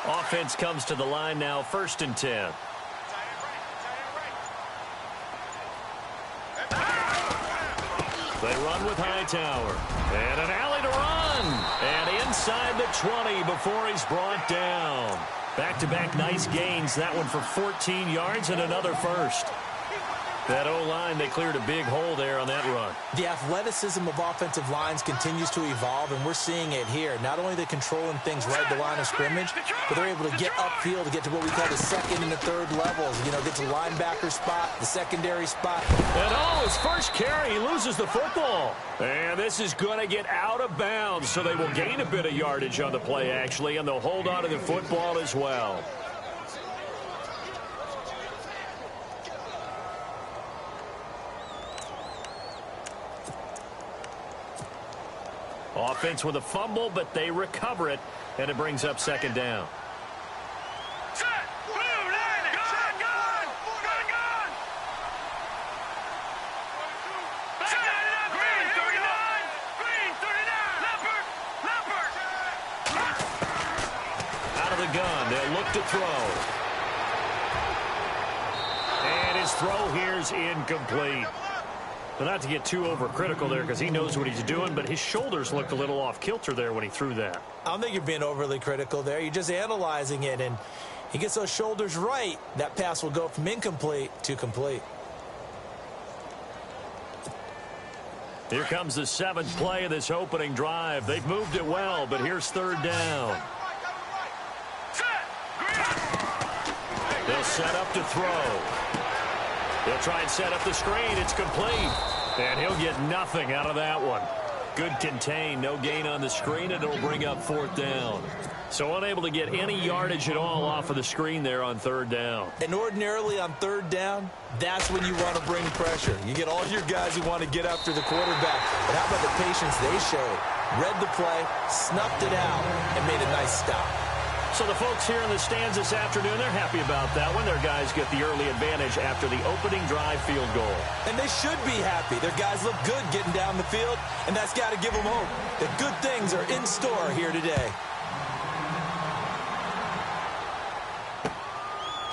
Offense comes to the line now, 1st and 10. They run with Hightower. And an alley to run. And inside the 20 before he's brought down. Back-to-back nice gains. That one for 14 yards and another first. That O-line, they cleared a big hole there on that run. The athleticism of offensive lines continues to evolve, and we're seeing it here. Not only are they controlling things right at the line of scrimmage, but they're able to get upfield to get to what we call the 2nd and the 3rd levels. You know, get to the linebacker spot, the secondary spot. And his first carry, he loses the football. And this is going to get out of bounds, so they will gain a bit of yardage on the play, actually, and they'll hold on to the football as well. Offense with a fumble, but they recover it, and it brings up 2nd down. Set! Blue line! Gun! Gun! Gun! Gun! Set! Green 39! Green 39! Leopard! Leopard! Out of the gun, they'll look to throw. And his throw here's incomplete. But not to get too overcritical there because he knows what he's doing, but his shoulders looked a little off kilter there when he threw that. I don't think you're being overly critical there. You're just analyzing it, and He gets those shoulders right, that pass will go from incomplete to complete. Here comes the 7th play of this opening drive. They've moved it well, but here's 3rd down. They'll set up to throw. They'll try and set up the screen. It's complete. And he'll get nothing out of that one. Good contain. No gain on the screen, and it'll bring up 4th down. So unable to get any yardage at all off of the screen there on 3rd down. And ordinarily on 3rd down, that's when you want to bring pressure. You get all your guys who want to get after the quarterback. But how about the patience they showed? Read the play, snuffed it out, and made a nice stop. So the folks here in the stands this afternoon, they're happy about that one. Their guys get the early advantage after the opening drive field goal. And they should be happy. Their guys look good getting down the field, and that's got to give them hope that good things are in store here today.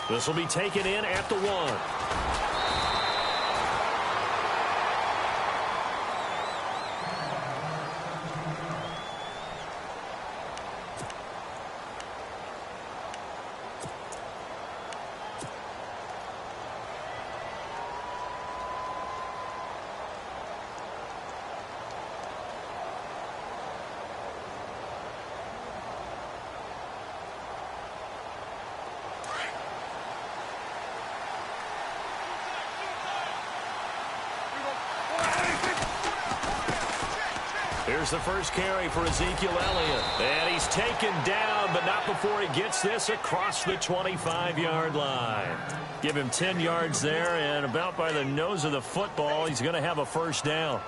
This will be taken in at the 1. Here's the first carry for Ezekiel Elliott. And he's taken down, but not before he gets this across the 25-yard line. Give him 10 yards there, and about by the nose of the football, he's going to have a 1st down.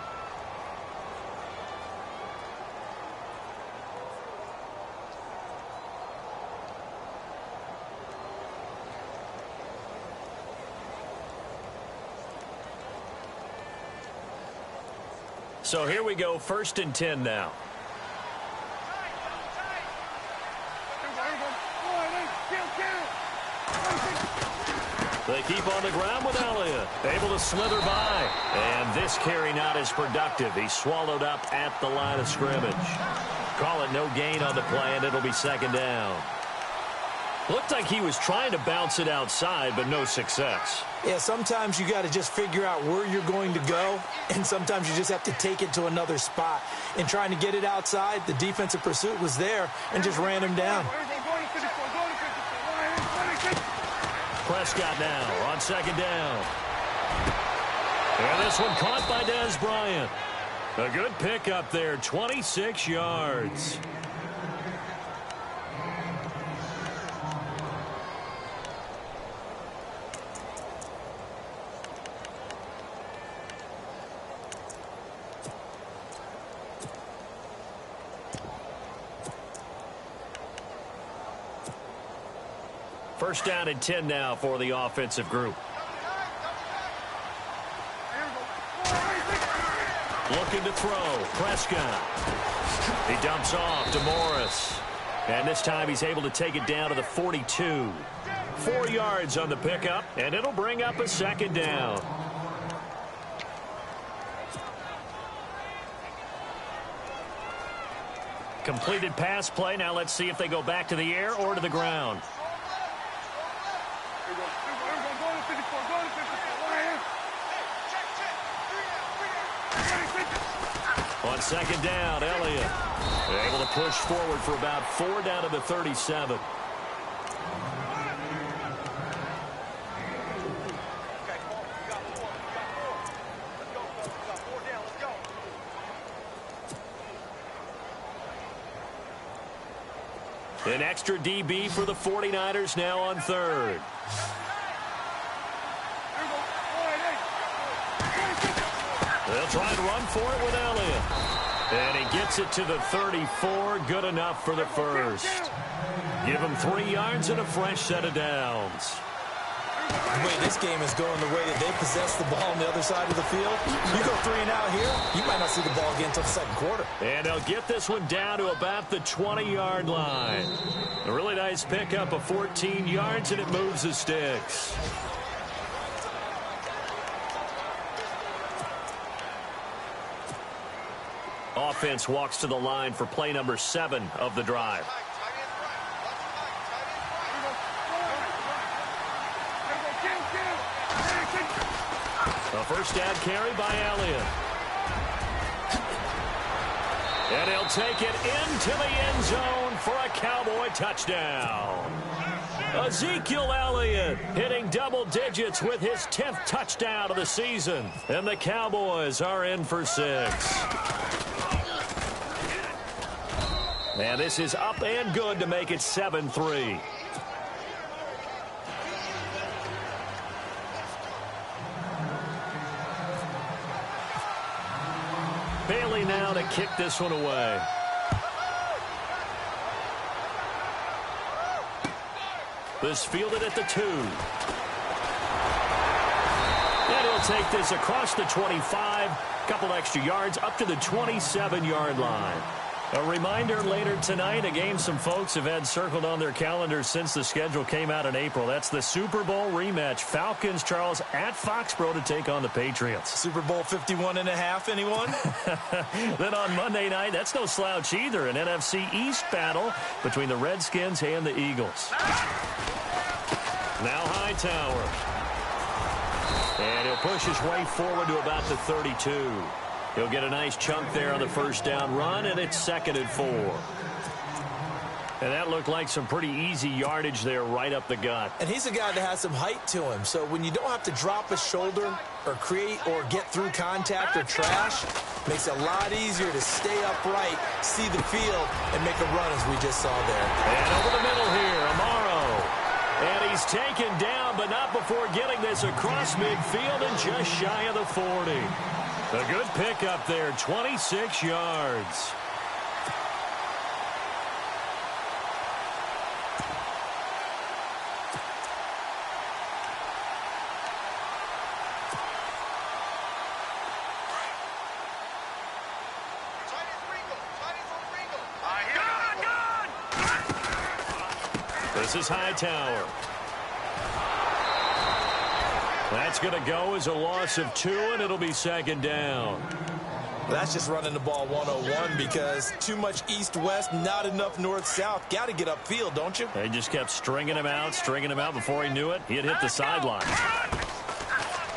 So here we go, 1st and 10 now. They keep on the ground with Elliott. Able to slither by. And this carry not as productive. He's swallowed up at the line of scrimmage. Call it no gain on the play, and it'll be 2nd down. Looked like he was trying to bounce it outside, but no success. Yeah, sometimes you got to just figure out where you're going to go, and sometimes you just have to take it to another spot. And trying to get it outside, the defensive pursuit was there and just ran him down. Prescott now on 2nd down. And this one caught by Dez Bryant. A good pickup there, 26 yards. First down and 10 now for the offensive group. Looking to throw. Prescott. He dumps off to Morris. And this time he's able to take it down to the 42. 4 yards on the pickup, and it'll bring up a 2nd down. Completed pass play. Now let's see if they go back to the air or to the ground. On 2nd down, Elliott able to push forward for about 4 down to the 37. An extra DB for the 49ers now on 3rd. They'll try and run for it with Elliott. And he gets it to the 34. Good enough for the 1st. Give him 3 yards and a fresh set of downs. The way this game is going, the way that they possess the ball on the other side of the field, you go 3 and out here, you might not see the ball again until the 2nd quarter. And they'll get this one down to about the 20-yard line. A really nice pickup of 14 yards, and it moves the sticks. Offense walks to the line for play number 7 of the drive. A first down carry by Elliott. And he'll take it into the end zone for a Cowboy touchdown. Ezekiel Elliott hitting double digits with his 10th touchdown of the season. And the Cowboys are in for 6. And this is up and good to make it 7-3. Bailey now to kick this one away. This fielded at the 2. And he'll take this across the 25. Couple extra yards up to the 27-yard line. A reminder later tonight, a game some folks have had circled on their calendars since the schedule came out in April. That's the Super Bowl rematch. Falcons, Charles, at Foxborough to take on the Patriots. Super Bowl 51.5, anyone? Then on Monday night, that's no slouch either. An NFC East battle between the Redskins and the Eagles. Now Hightower. And he'll push his way forward to about the 32. He'll get a nice chunk there on the first down run, and it's 2nd and 4. And that looked like some pretty easy yardage there right up the gut. And he's a guy that has some height to him, so when you don't have to drop a shoulder or create or get through contact or trash, makes it a lot easier to stay upright, see the field, and make a run as we just saw there. And over the middle here, Amaro. And he's taken down, but not before getting this across midfield and just shy of the 40. A good pickup there, 26 yards. This is Hightower. That's going to go as a loss of 2, and it'll be 2nd down. That's just running the ball 101 because too much east-west, not enough north-south. Got to get upfield, don't you? They just kept stringing him out before he knew it. He had hit the sideline.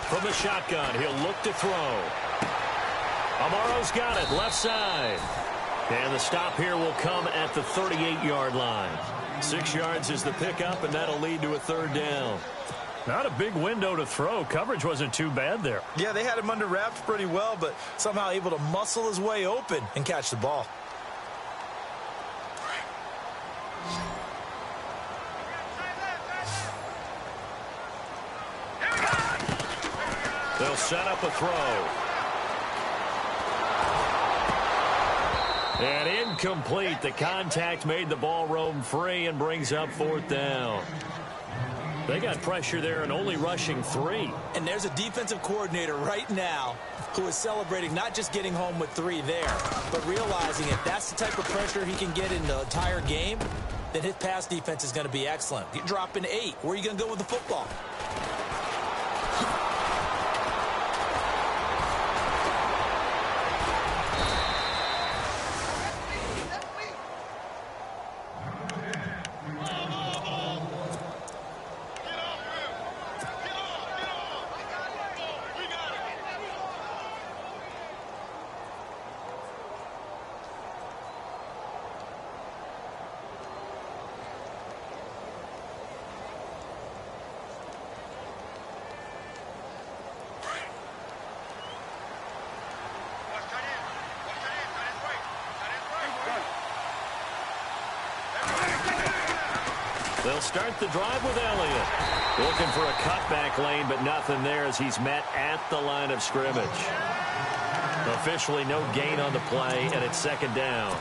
From the shotgun, he'll look to throw. Amaro's got it, left side. And the stop here will come at the 38-yard line. 6 yards is the pickup, and that'll lead to a 3rd down. Not a big window to throw. Coverage wasn't too bad there. Yeah, they had him under wraps pretty well, but somehow able to muscle his way open and catch the ball. They'll set up a throw. And incomplete. The contact made the ball roam free and brings up 4th down. They got pressure there and only rushing 3. And there's a defensive coordinator right now who is celebrating not just getting home with 3 there, but realizing if that's the type of pressure he can get in the entire game, then his pass defense is going to be excellent. You're dropping 8. Where are you going to go with the football? They'll start the drive with Elliott. Looking for a cutback lane, but nothing there as he's met at the line of scrimmage. Officially no gain on the play, and it's 2nd down.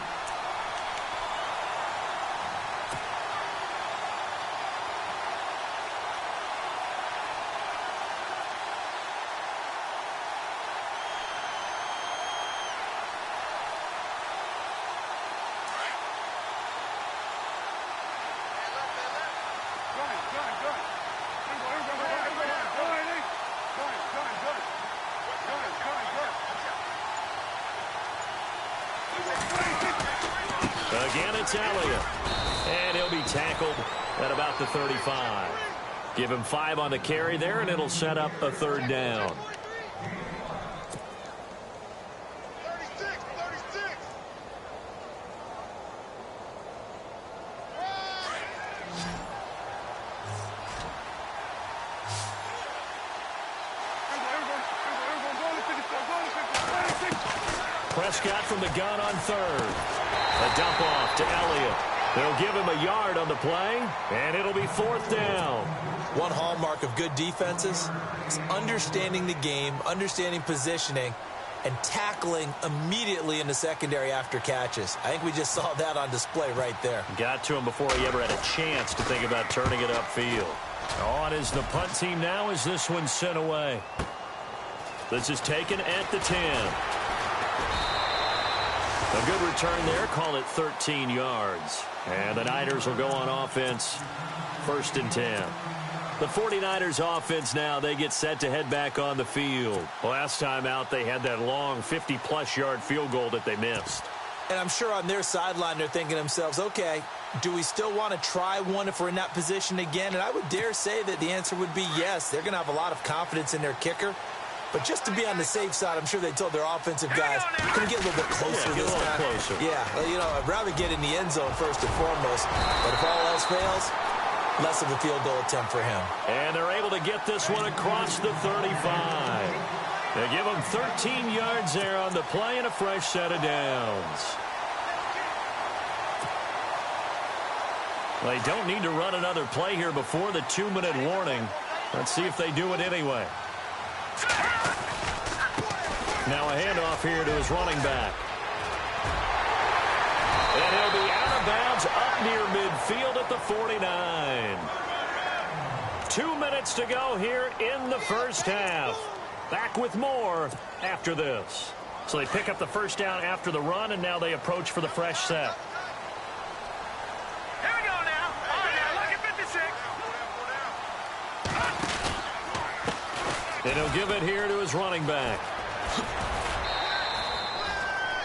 Again, it's Elliott. And he'll be tackled at about the 35. Give him 5 on the carry there, and it'll set up a 3rd down. Prescott from the gun on third. A dump off to Elliott. They'll give him a yard on the play, and it'll be fourth down. One hallmark of good defenses is understanding the game, understanding positioning, and tackling immediately in the secondary after catches. I think we just saw that on display right there. Got to him before he ever had a chance to think about turning it upfield. On is the punt team now as this one's sent away. This is taken at the 10. A good return there. Call it 13 yards. And the Niners will go on offense. First and 10. The 49ers offense now, they get set to head back on the field. Last time out, they had that long 50-plus yard field goal that they missed. And I'm sure on their sideline they're thinking to themselves, okay, do we still want to try one if we're in that position again? And I would dare say that the answer would be yes. They're going to have a lot of confidence in their kicker. But just to be on the safe side, I'm sure they told their offensive guys, can we get a little bit closer this time? Closer. Yeah, you know, I'd rather get in the end zone first and foremost. But if all else fails, less of a field goal attempt for him. And they're able to get this one across the 35. They give him 13 yards there on the play and a fresh set of downs. They don't need to run another play here before the 2-minute warning. Let's see if they do it anyway. Now a handoff here to his running back. And he'll be out of bounds up near midfield at the 49. 2 minutes to go here in the first half. Back with more after this. So they pick up the first down after the run, and now they approach for the fresh set. Here we go now. All right, now look at 56. And he'll give it here to his running back.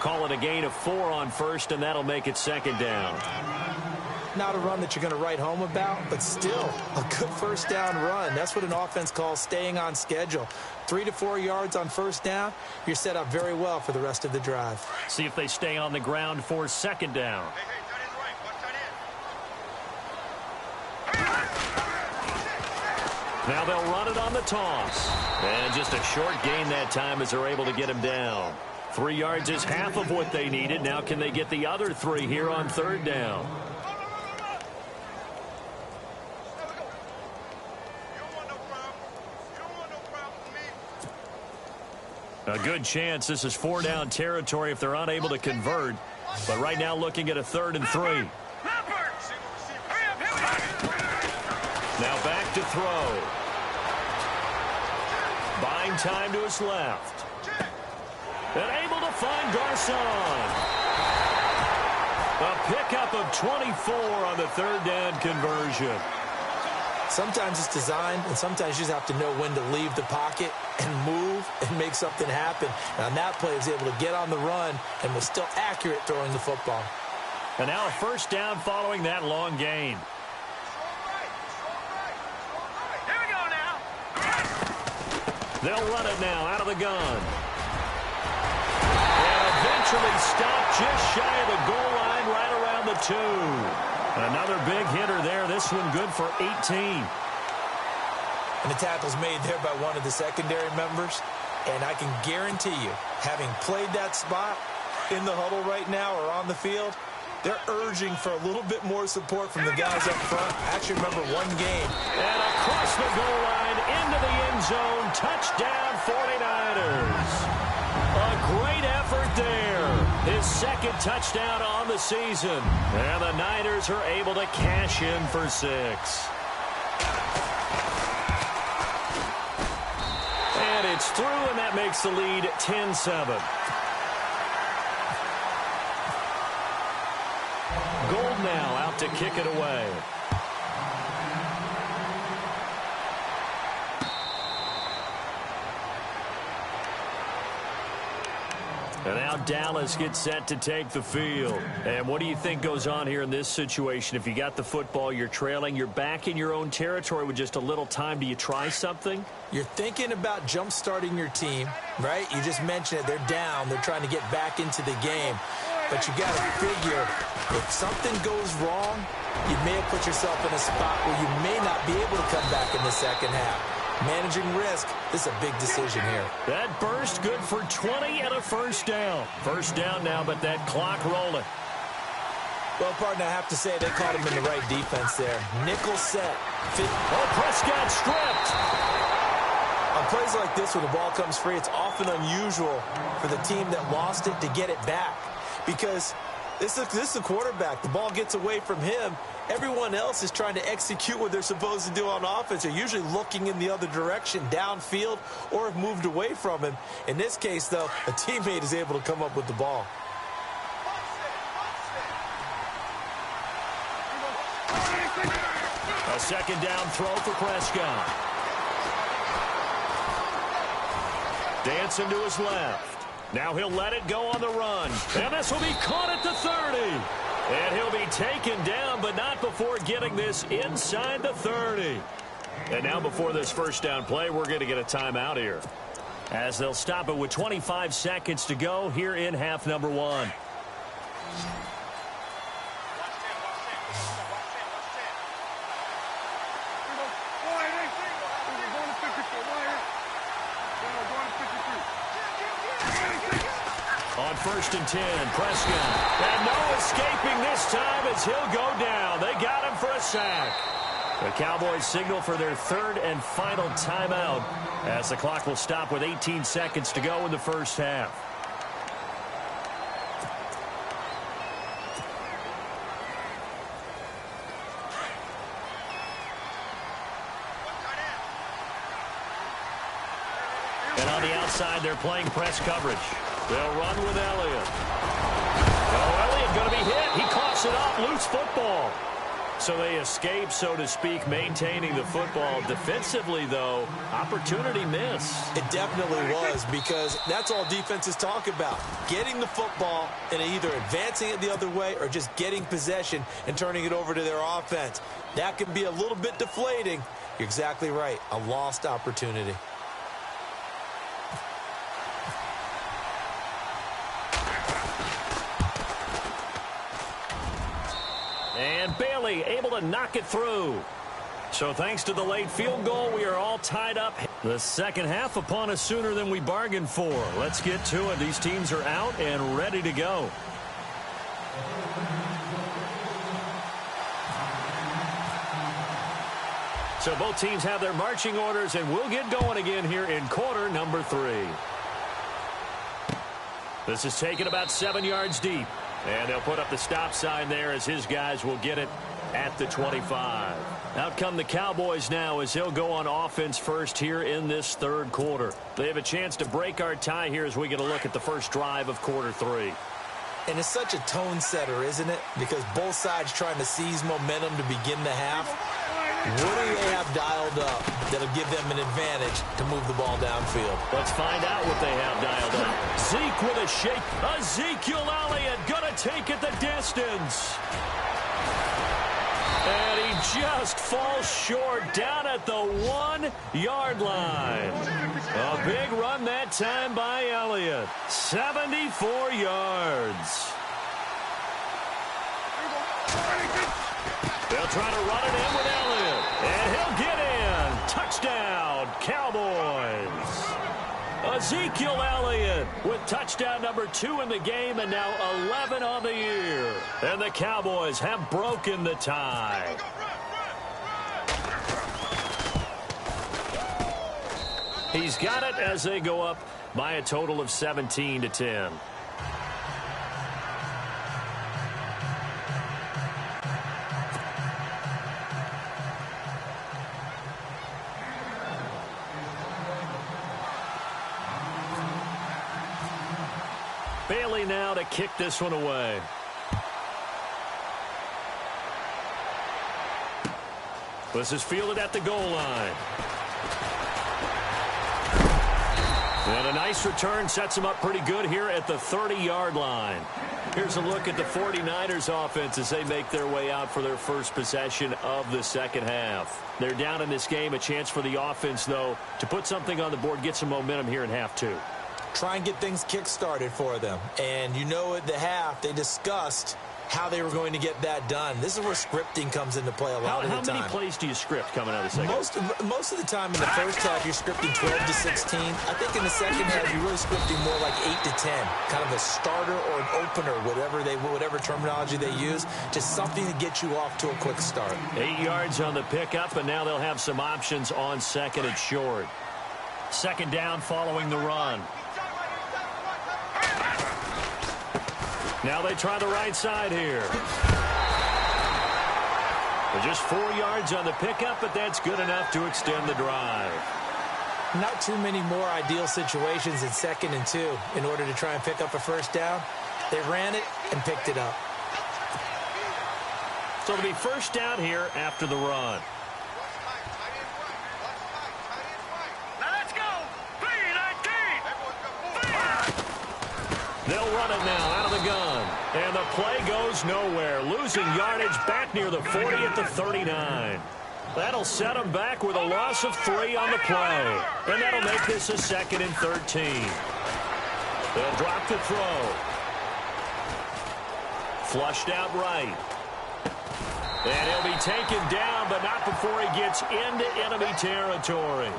Call it a gain of 4 on first, and that'll make it second down. Not a run that you're going to write home about, but still a good first down run. That's what an offense calls staying on schedule. 3 to 4 yards on first down, you're set up very well for the rest of the drive. See if they stay on the ground for second down. Now they'll run it on the toss. And just a short gain that time as they're able to get him down. 3 yards is half of what they needed. Now can they get the other 3 here on third down? A good chance this is 4 down territory if they're unable to convert. But right now looking at a 3rd and 3. Now back to throw. Buying time to his left. And able to find Garcon. A pickup of 24 on the 3rd down conversion. Sometimes it's designed, and sometimes you just have to know when to leave the pocket and move and make something happen. And on that play, he was able to get on the run and was still accurate throwing the football. And now a first down following that long gain. Here we go now. They'll run it now out of the gun. And eventually stopped just shy of the goal line right around the 2. Another big hitter there. This one good for 18. And the tackle's made there by one of the secondary members. And I can guarantee you, having played that spot in the huddle right now or on the field, they're urging for a little bit more support from the guys up front. I actually remember one game. And across the goal line into the end zone. Touchdown 49ers. A great effort there. His second touchdown on the season. And the Niners are able to cash in for 6. And it's through, and that makes the lead 10-7. Gold now out to kick it away. And now Dallas gets set to take the field. And what do you think goes on here in this situation? If you got the football, you're trailing, you're back in your own territory with just a little time. Do you try something? You're thinking about jump-starting your team, right? You just mentioned it. They're down. They're trying to get back into the game. But you got to figure, if something goes wrong, you may have put yourself in a spot where you may not be able to come back in the second half. Managing risk. This is a big decision here. That burst good for 20 and a first down. First down now, but that clock rolling. Well, partner, I have to say they caught him in the right defense there. Nickel set. Oh, Prescott stripped. On plays like this, when the ball comes free, it's often unusual for the team that lost it to get it back. Because this is a quarterback. The ball gets away from him. Everyone else is trying to execute what they're supposed to do on offense. They're usually looking in the other direction, downfield, or have moved away from him. In this case, though, a teammate is able to come up with the ball. A second down throw for Prescott. Dancing to his left. Now he'll let it go on the run. And this will be caught at the 30. And he'll be taken down, but not before getting this inside the 30. And now before this first down play, we're going to get a timeout here, as they'll stop it with 25 seconds to go here in half number one. On 1st and 10, Prescott. And no escaping this time as he'll go down. They got him for a sack. The Cowboys signal for their third and final timeout, as the clock will stop with 18 seconds to go in the first half. And on the outside, they're playing press coverage. They'll run with Elliott. Oh, Elliott going to be hit. He coughs it up. Loose football. So they escape, so to speak, maintaining the football. Defensively, though, opportunity miss. It definitely was, because that's all defenses talk about. Getting the football and either advancing it the other way or just getting possession and turning it over to their offense. That can be a little bit deflating. You're exactly right. A lost opportunity. And Bailey able to knock it through. So thanks to the late field goal, we are all tied up. The second half upon us sooner than we bargained for. Let's get to it. These teams are out and ready to go. So both teams have their marching orders, and we'll get going again here in quarter number 3. This is taken about 7 yards deep. And they'll put up the stop sign there as his guys will get it at the 25. Out come the Cowboys now as they'll go on offense first here in this third quarter. They have a chance to break our tie here as we get a look at the first drive of quarter 3. And it's such a tone setter, isn't it? Because both sides trying to seize momentum to begin the half. What do they have dialed up that'll give them an advantage to move the ball downfield? Let's find out what they have dialed up. Zeke with a shake. Ezekiel Elliott gonna take it the distance. And he just falls short down at the 1-yard line. A big run that time by Elliott. 74 yards. They'll try to run it in with Elliott. And he'll get in. Touchdown, Cowboys. Ezekiel Elliott with touchdown number 2 in the game and now 11 on the year. And the Cowboys have broken the tie. He's got it as they go up by a total of 17-10. Bailey now to kick this one away. This is fielded at the goal line. And a nice return sets him up pretty good here at the 30-yard line. Here's a look at the 49ers offense as they make their way out for their first possession of the second half. They're down in this game. A chance for the offense, though, to put something on the board, get some momentum here in half 2. Try and get things kick-started for them. And you know at the half, they discussed how they were going to get that done. This is where scripting comes into play a lot of the time. How many plays do you script coming out of the second? Most of the time in the first half, you're scripting 12 to 16. I think in the second half, you're really scripting more like 8 to 10. Kind of a starter or an opener, whatever terminology they use. Just something to get you off to a quick start. 8 yards on the pickup, and now they'll have some options on second and short. Second down following the run. Now they try the right side here. Just 4 yards on the pickup, but that's good enough to extend the drive. Not too many more ideal situations in 2nd and 2 in order to try and pick up a first down. They ran it and picked it up. So it'll be first down here after the run. They'll run it now out of the gun. And the play goes nowhere. Losing yardage back near the 40 at the 39. That'll set them back with a loss of 3 on the play. And that'll make this a 2nd and 13. They'll drop the throw. Flushed out right. And he'll be taken down, but not before he gets into enemy territory.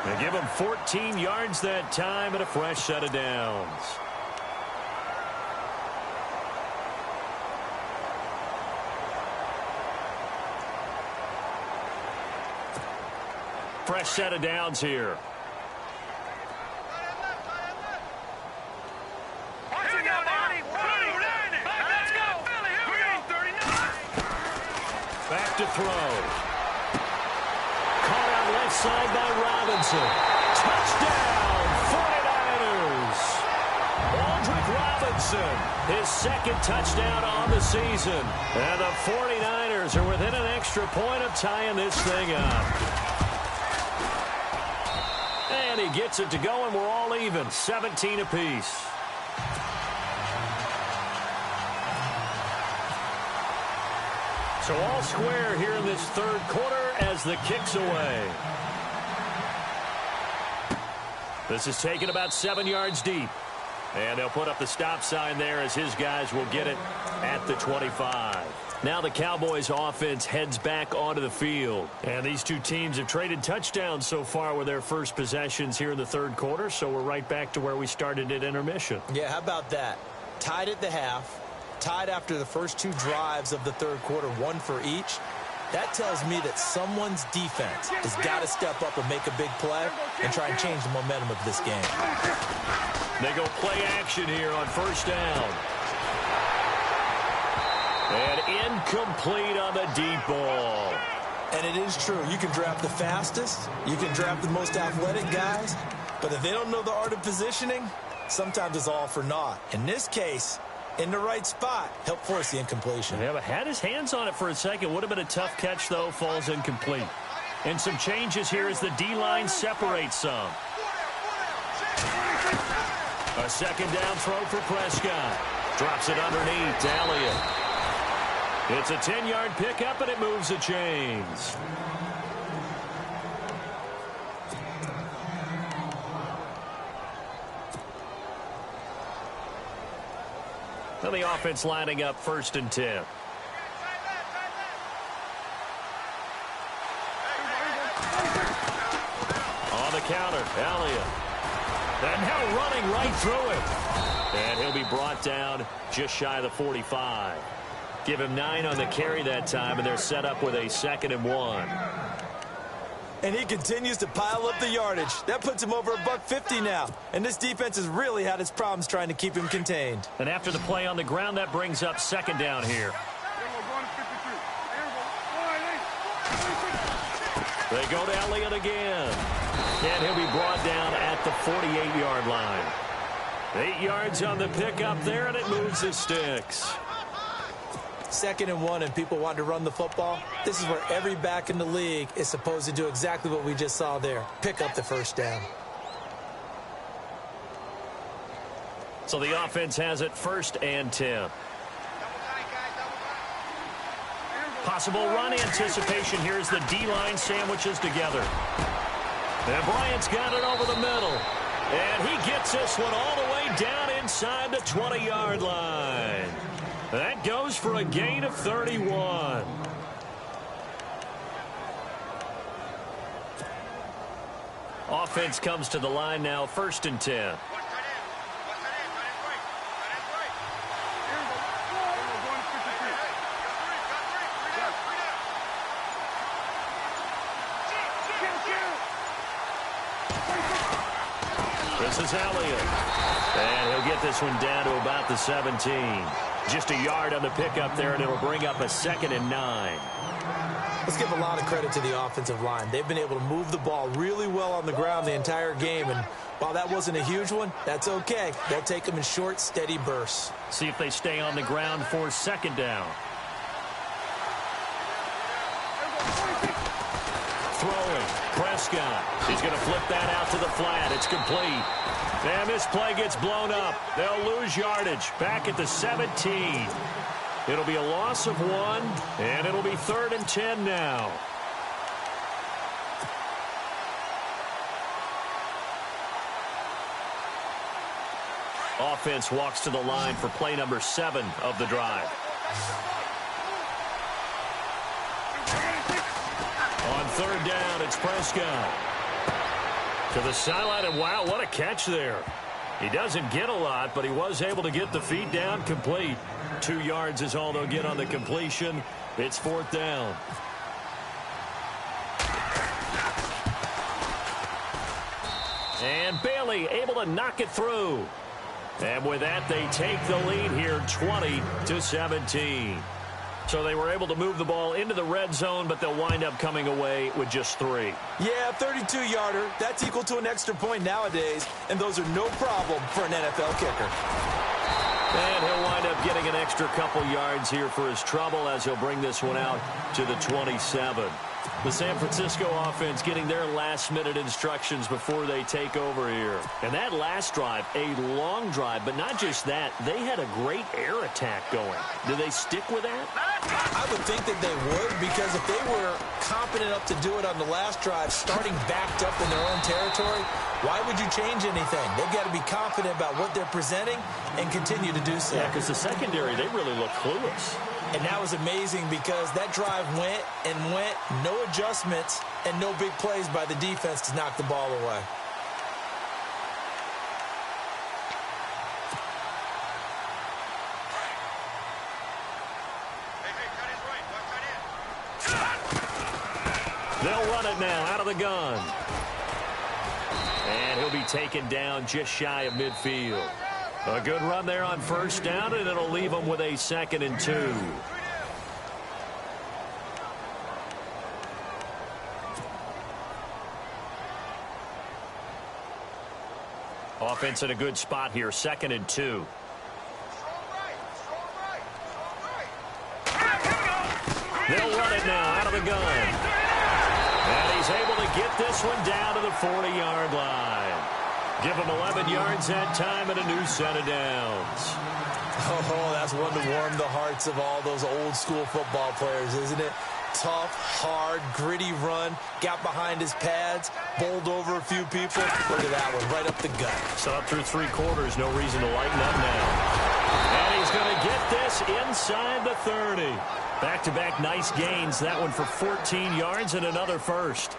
They give him 14 yards that time and a fresh set of downs. Fresh set of downs here. Back to throw. Caught out left side by Robinson. Touchdown, 49ers. Aldrick Robinson, his 2nd touchdown on the season. And the 49ers are within an extra point of tying this thing up. And he gets it to go, and we're all even, 17 apiece. So all square here in this 3rd quarter as the kick's away. This is taken about 7 yards deep. And they'll put up the stop sign there as his guys will get it at the 25. Now the Cowboys offense heads back onto the field. And these two teams have traded touchdowns so far with their first possessions here in the 3rd quarter. So we're right back to where we started at intermission. Yeah, how about that? Tied at the half. Tied after the first 2 drives of the 3rd quarter, 1 for each. That tells me that someone's defense has got to step up and make a big play and try and change the momentum of this game. They go play action here on first down. And incomplete on the deep ball. And it is true. You can draft the fastest. You can draft the most athletic guys. But if they don't know the art of positioning, sometimes it's all for naught. In this case, in the right spot, help force the incompletion. Yeah, but had his hands on it for a second. Would have been a tough catch, though. Falls incomplete. And some changes here as the D-line separates some. A 2nd down throw for Prescott. Drops it underneath to Elliott. It's a 10-yard pickup, and it moves the chains. Now the offense lining up 1st and 10. On the counter, Elliott. And now running right through it. And he'll be brought down just shy of the 45. Give him 9 on the carry that time, and they're set up with a 2nd and 1. And he continues to pile up the yardage. That puts him over $150 now. And this defense has really had its problems trying to keep him contained. And after the play on the ground, that brings up 2nd down here. They go to Elliott again. And he'll be brought down at the 48-yard line. 8 yards on the pickup there, and it moves the sticks. 2nd and 1 and people want to run the football. This is where every back in the league is supposed to do exactly what we just saw there. Pick up the first down. So the offense has it 1st and 10. Possible run anticipation here as the D-line sandwiches together. And Bryant's got it over the middle. And he gets this one all the way down inside the 20-yard line. That goes for a gain of 31. Offense comes to the line now, 1st and 10. This is Elliott. And he'll get this one down to about the 17. Just a yard on the pickup there, and it'll bring up a 2nd and 9. Let's give a lot of credit to the offensive line. They've been able to move the ball really well on the ground the entire game, and while that wasn't a huge one, that's okay. They'll take them in short, steady bursts. See if they stay on the ground for 2nd down. Throwing, Prescott. He's going to flip that out to the flat. It's complete. And this play gets blown up. They'll lose yardage back at the 17. It'll be a loss of 1, and it'll be 3rd and 10 now. Offense walks to the line for play number 7 of the drive. On 3rd down, it's Prescott. To the sideline, and wow, what a catch there. He doesn't get a lot, but he was able to get the feet down complete. 2 yards is all they'll get on the completion. It's 4th down. And Bailey able to knock it through. And with that, they take the lead here, 20-17. So they were able to move the ball into the red zone, but they'll wind up coming away with just 3. Yeah, 32-yarder. That's equal to an extra point nowadays, and those are no problem for an NFL kicker. And he'll wind up getting an extra couple yards here for his trouble as he'll bring this one out to the 27. The San Francisco offense getting their last-minute instructions before they take over here. And that last drive, a long drive, but not just that. They had a great air attack going. Do they stick with that? I would think that they would, because if they were competent enough to do it on the last drive, starting backed up in their own territory, why would you change anything? They've got to be confident about what they're presenting and continue to do so. Yeah, because the secondary, they really look clueless. And that was amazing because that drive went and went, no adjustments, and no big plays by the defense to knock the ball away. They'll run it now out of the gun. And he'll be taken down just shy of midfield. A good run there on 1st down, and it'll leave them with a 2nd and 2. Offense in a good spot here, 2nd and 2. They'll run it now out of the gun. And he's able to get this one down to the 40-yard line. Give him 11 yards that time and a new set of downs. Oh, that's one to warm the hearts of all those old-school football players, isn't it? Tough, hard, gritty run, got behind his pads, bowled over a few people. Look at that one, right up the gut. So up through 3 quarters, no reason to lighten up now. And he's going to get this inside the 30. Back-to-back nice gains. That one for 14 yards and another first.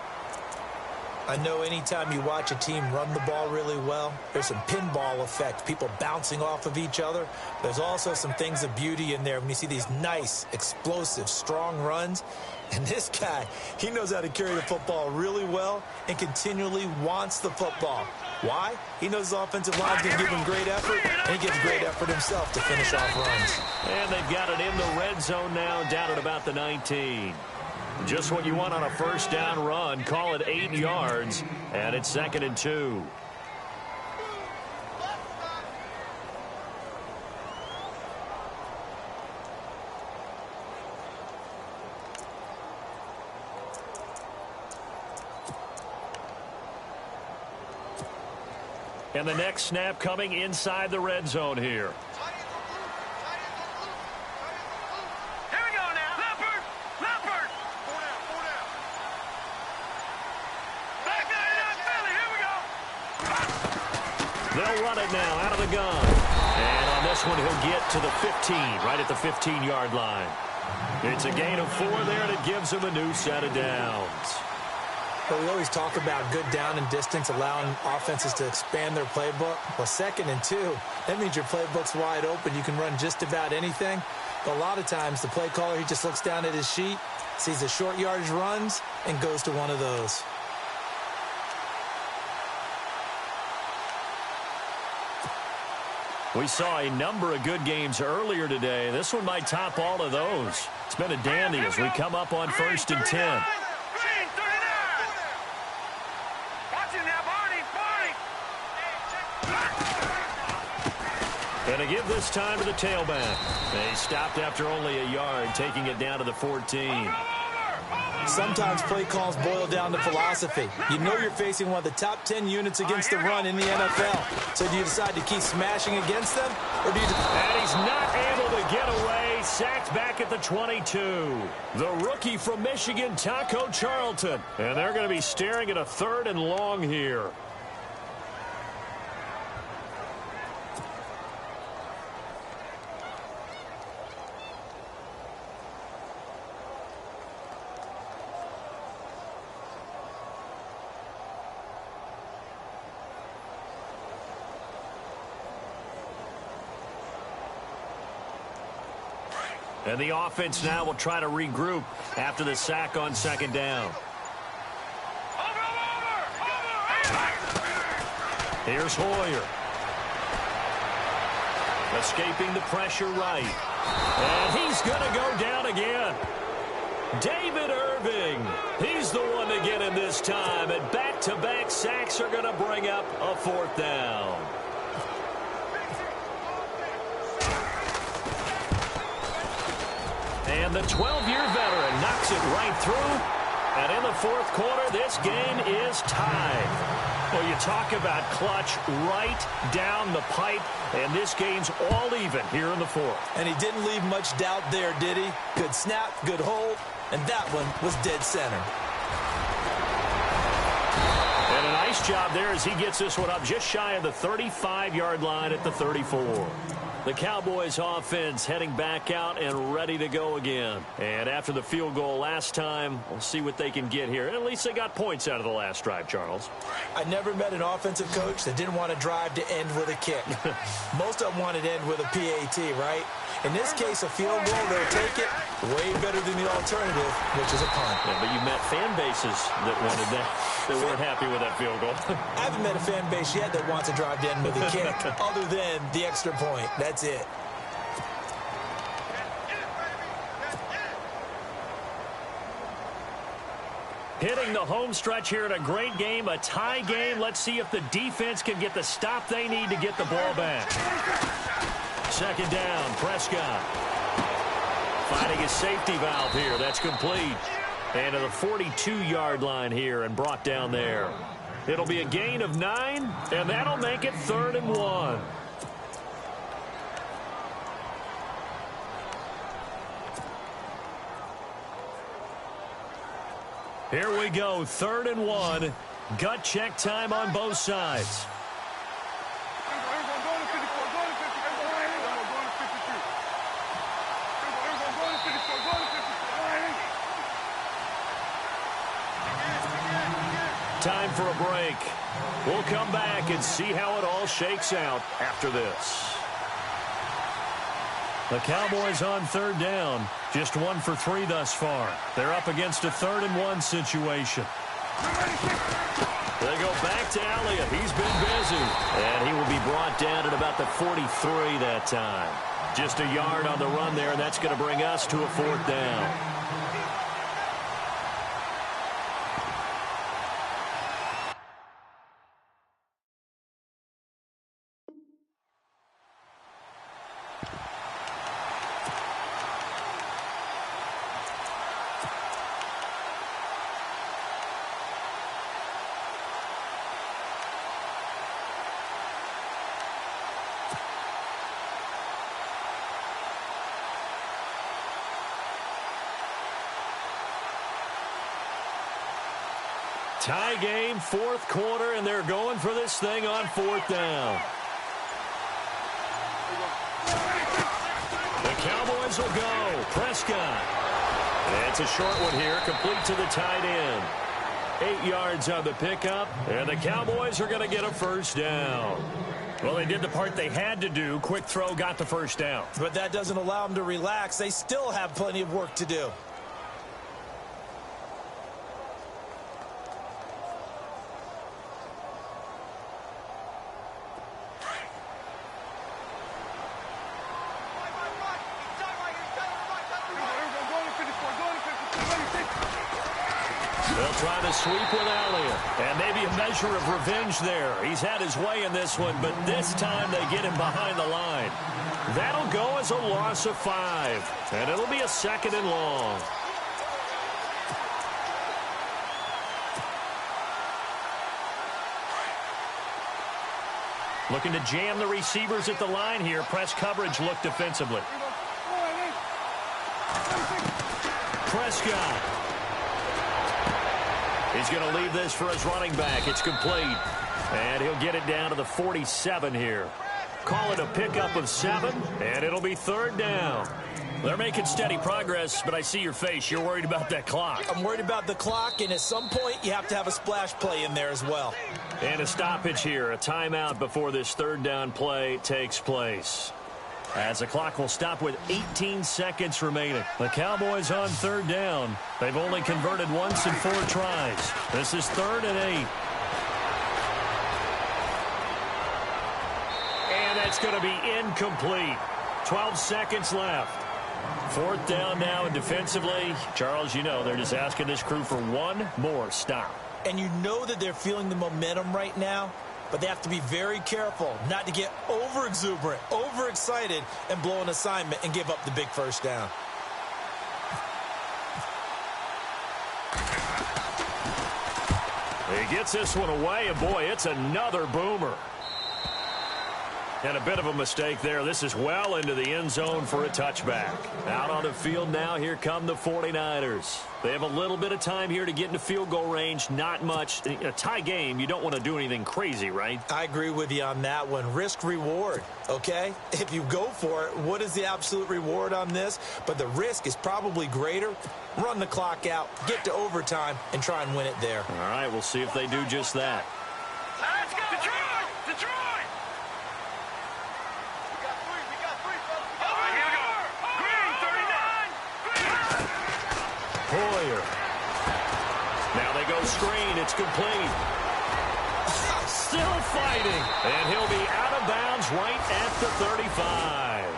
I know anytime you watch a team run the ball really well, there's some pinball effect, people bouncing off of each other. There's also some things of beauty in there when you see these nice, explosive, strong runs. And this guy, he knows how to carry the football really well and continually wants the football. Why? He knows his offensive line's going to give him great effort, and he gives great effort himself to finish off runs. And they've got it in the red zone now, down at about the 19. Just what you want on a 1st down run. Call it 8 yards, and it's 2nd and 2. And the next snap coming inside the red zone here. They'll run it now out of the gun. And on this one he'll get to the 15, right at the 15-yard line. It's a gain of 4 there, and it gives him a new set of downs. Well, we always talk about good down and distance, allowing offenses to expand their playbook. Well, 2nd and 2, that means your playbook's wide open. You can run just about anything. But a lot of times, the play caller, he just looks down at his sheet, sees the short yardage runs, and goes to one of those. We saw a number of good games earlier today. This one might top all of those. It's been a dandy as we come up on 1st and 10. And to give this time to the tailback. They stopped after only a yard, taking it down to the 14. Sometimes play calls boil down to philosophy. You know you're facing one of the top 10 units against the run in the NFL. So do you decide to keep smashing against them? Or do you... And he's not able to get away. Sacked back at the 22. The rookie from Michigan, Taco Charlton. And they're going to be staring at a 3rd and long here. And the offense now will try to regroup after the sack on 2nd down. Here's Hoyer. Escaping the pressure right. And he's going to go down again. David Irving. He's the one to get him this time. And back-to-back sacks are going to bring up a 4th down. And the 12-year veteran knocks it right through. And in the 4th quarter, this game is tied. Well, you talk about clutch right down the pipe. And this game's all even here in the 4th. And he didn't leave much doubt there, did he? Good snap, good hold. And that one was dead center. And a nice job there as he gets this one up just shy of the 35-yard line at the 34. The Cowboys offense heading back out and ready to go again. And after the field goal last time, we'll see what they can get here. At least they got points out of the last drive, Charles. I never met an offensive coach that didn't want to drive to end with a kick. Most of them wanted to end with a PAT, right? In this case, a field goal, they'll take it way better than the alternative, which is a punt. Yeah, but you met fan bases that wanted that, that weren't happy with that field goal. I haven't met a fan base yet that wants to drive to end with a kick, other than the extra point. That's it. Hitting the home stretch here in a great game, a tie game. Let's see if the defense can get the stop they need to get the ball back. 2nd down, Prescott. Finding his safety valve here. That's complete. And to the 42-yard line here and brought down there. It'll be a gain of 9, and that'll make it 3rd and 1. Here we go, 3rd and 1. Gut check time on both sides. Time for a break. We'll come back and see how it all shakes out after this. The Cowboys on 3rd down. Just 1 for 3 thus far. They're up against a 3rd and 1 situation. They go back to Elliott. He's been busy. And he will be brought down at about the 43 that time. Just a yard on the run there, and that's going to bring us to a 4th down. Tie game, 4th quarter, and they're going for this thing on 4th down. The Cowboys will go. Prescott. It's a short one here, complete to the tight end. 8 yards on the pickup, and the Cowboys are going to get a first down. Well, they did the part they had to do. Quick throw, got the first down. But that doesn't allow them to relax. They still have plenty of work to do. They'll try to sweep with Elliott. And maybe a measure of revenge there. He's had his way in this one, but this time they get him behind the line. That'll go as a loss of 5. And it'll be a 2nd and long. Looking to jam the receivers at the line here. Press coverage look defensively. Prescott. He's going to leave this for his running back. It's complete. And he'll get it down to the 47 here. Call it a pickup of 7, and it'll be 3rd down. They're making steady progress, but I see your face. You're worried about that clock. I'm worried about the clock, and at some point, you have to have a splash play in there as well. And a stoppage here, a timeout before this 3rd down play takes place. As the clock will stop with 18 seconds remaining. The Cowboys on 3rd down. They've only converted once in 4 tries. This is 3rd and 8. And that's going to be incomplete. 12 seconds left. 4th down now, and defensively, Charles, you know, they're just asking this crew for one more stop. And you know that they're feeling the momentum right now, but they have to be very careful not to get over-exuberant, over-excited, and blow an assignment and give up the big first down. He gets this one away, and boy, it's another boomer. And a bit of a mistake there. This is well into the end zone for a touchback. Out on the field now, here come the 49ers. They have a little bit of time here to get into field goal range. Not much. In a tie game, you don't want to do anything crazy, right? I agree with you on that one. Risk-reward, okay? If you go for it, what is the absolute reward on this? But the risk is probably greater. Run the clock out, get to overtime, and try and win it there. All right, we'll see if they do just that. Let's go! Detroit! Detroit! Hoyer. Now they go screen. It's complete. Still fighting. And he'll be out of bounds right at the 35.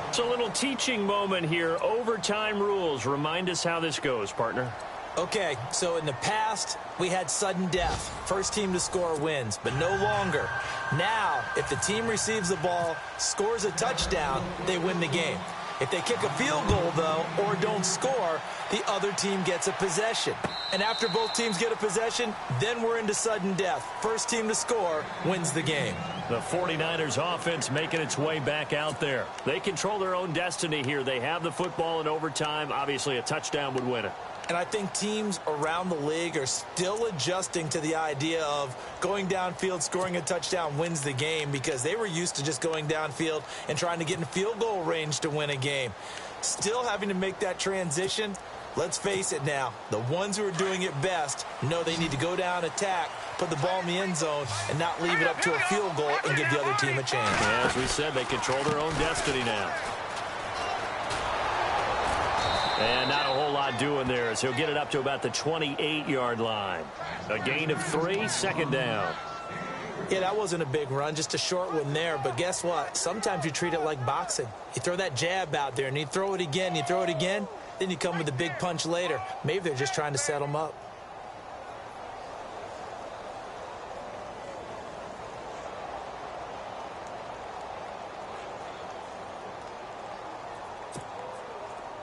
It's a little teaching moment here. Overtime rules. Remind us how this goes, partner. Okay, so in the past, we had sudden death. First team to score wins, but no longer. Now, if the team receives the ball, scores a touchdown, they win the game. If they kick a field goal, though, or don't score, the other team gets a possession. And after both teams get a possession, then we're into sudden death. First team to score wins the game. The 49ers offense making its way back out there. They control their own destiny here. They have the football in overtime. Obviously, a touchdown would win it. And I think teams around the league are still adjusting to the idea of going downfield, scoring a touchdown wins the game, because they were used to just going downfield and trying to get in field goal range to win a game. Still having to make that transition. Let's face it now, the ones who are doing it best know they need to go down, attack, put the ball in the end zone, and not leave it up to a field goal and give the other team a chance. Yeah, as we said, they control their own destiny now. And not a whole lot doing there as he'll get it up to about the 28-yard line. A gain of 3, 2nd down. Yeah, that wasn't a big run, just a short one there. But guess what? Sometimes you treat it like boxing. You throw that jab out there, and you throw it again, then you come with a big punch later. Maybe they're just trying to set them up.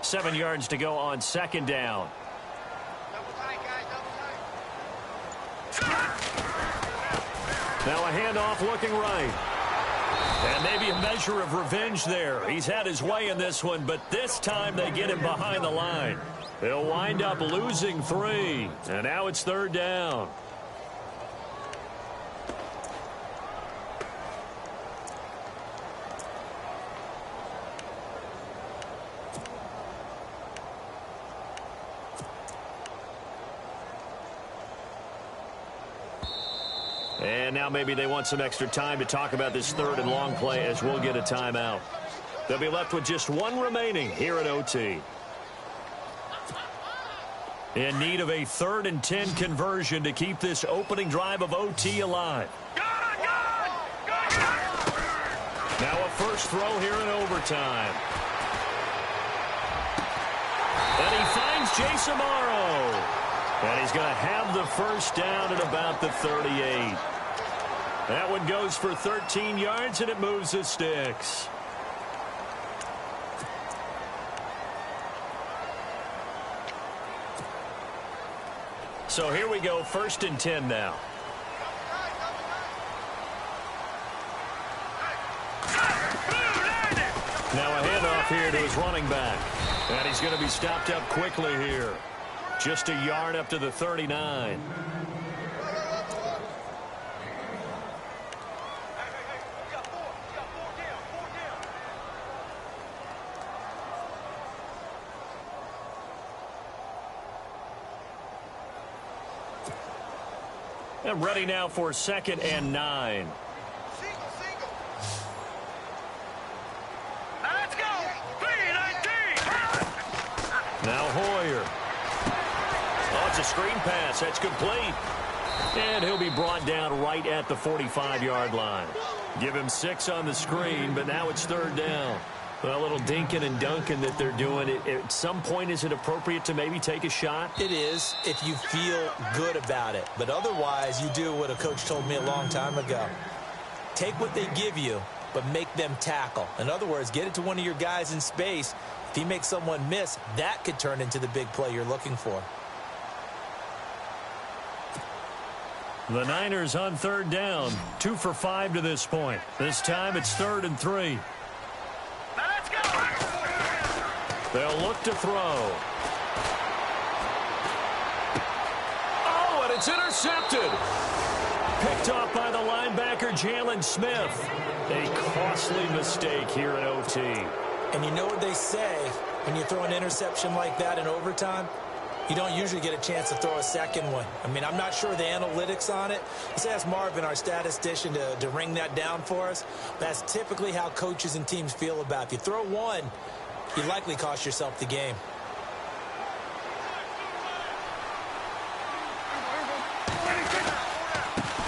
Seven yards to go on 2nd down. Now a handoff looking right. And maybe a measure of revenge there. He's had his way in this one, but this time they get him behind the line. They'll wind up losing 3. And now it's 3rd down. And now maybe they want some extra time to talk about this third and long play as we'll get a timeout. They'll be left with just one remaining here at OT. In need of a 3rd and 10 conversion to keep this opening drive of OT alive. Now a first throw here in overtime. And he finds Jason Morrow. And he's going to have the first down at about the 38. That one goes for 13 yards, and it moves the sticks. So here we go, 1st and 10 now. Now a handoff here to his running back. And he's going to be stopped up quickly here. Just a yard up to the 39. And ready now for 2nd and 9. Let's go. 3-19. Now Hoyer. Oh, it's a screen pass. That's complete. And he'll be brought down right at the 45-yard line. Give him 6 on the screen, but now it's 3rd down. A little dinking and dunking that they're doing. At some point, is it appropriate to maybe take a shot? It is if you feel good about it. But otherwise, you do what a coach told me a long time ago. Take what they give you, but make them tackle. In other words, get it to one of your guys in space. If he makes someone miss, that could turn into the big play you're looking for. The Niners on 3rd down. 2 for 5 to this point. This time it's 3rd and 3. Let's go. They'll look to throw. Oh, and it's intercepted. Picked off by the linebacker, Jalen Smith. A costly mistake here in OT. And you know what they say when you throw an interception like that in overtime? You don't usually get a chance to throw a second one. I mean, I'm not sure the analytics on it. Let's ask Marvin, our statistician, to ring that down for us. That's typically how coaches and teams feel about it. If you throw one, you likely cost yourself the game.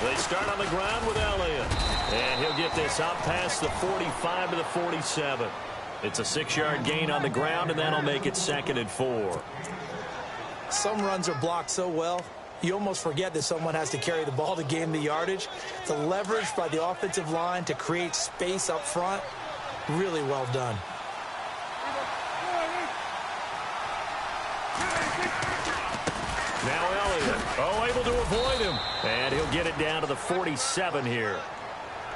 They start on the ground with Elliott. And he'll get this out past the 45 to the 47. It's a 6-yard gain on the ground, and that'll make it 2nd and 4. Some runs are blocked so well, you almost forget that someone has to carry the ball to gain the yardage. The leverage by the offensive line to create space up front, really well done. Now Elliott, able to avoid him. And he'll get it down to the 47 here.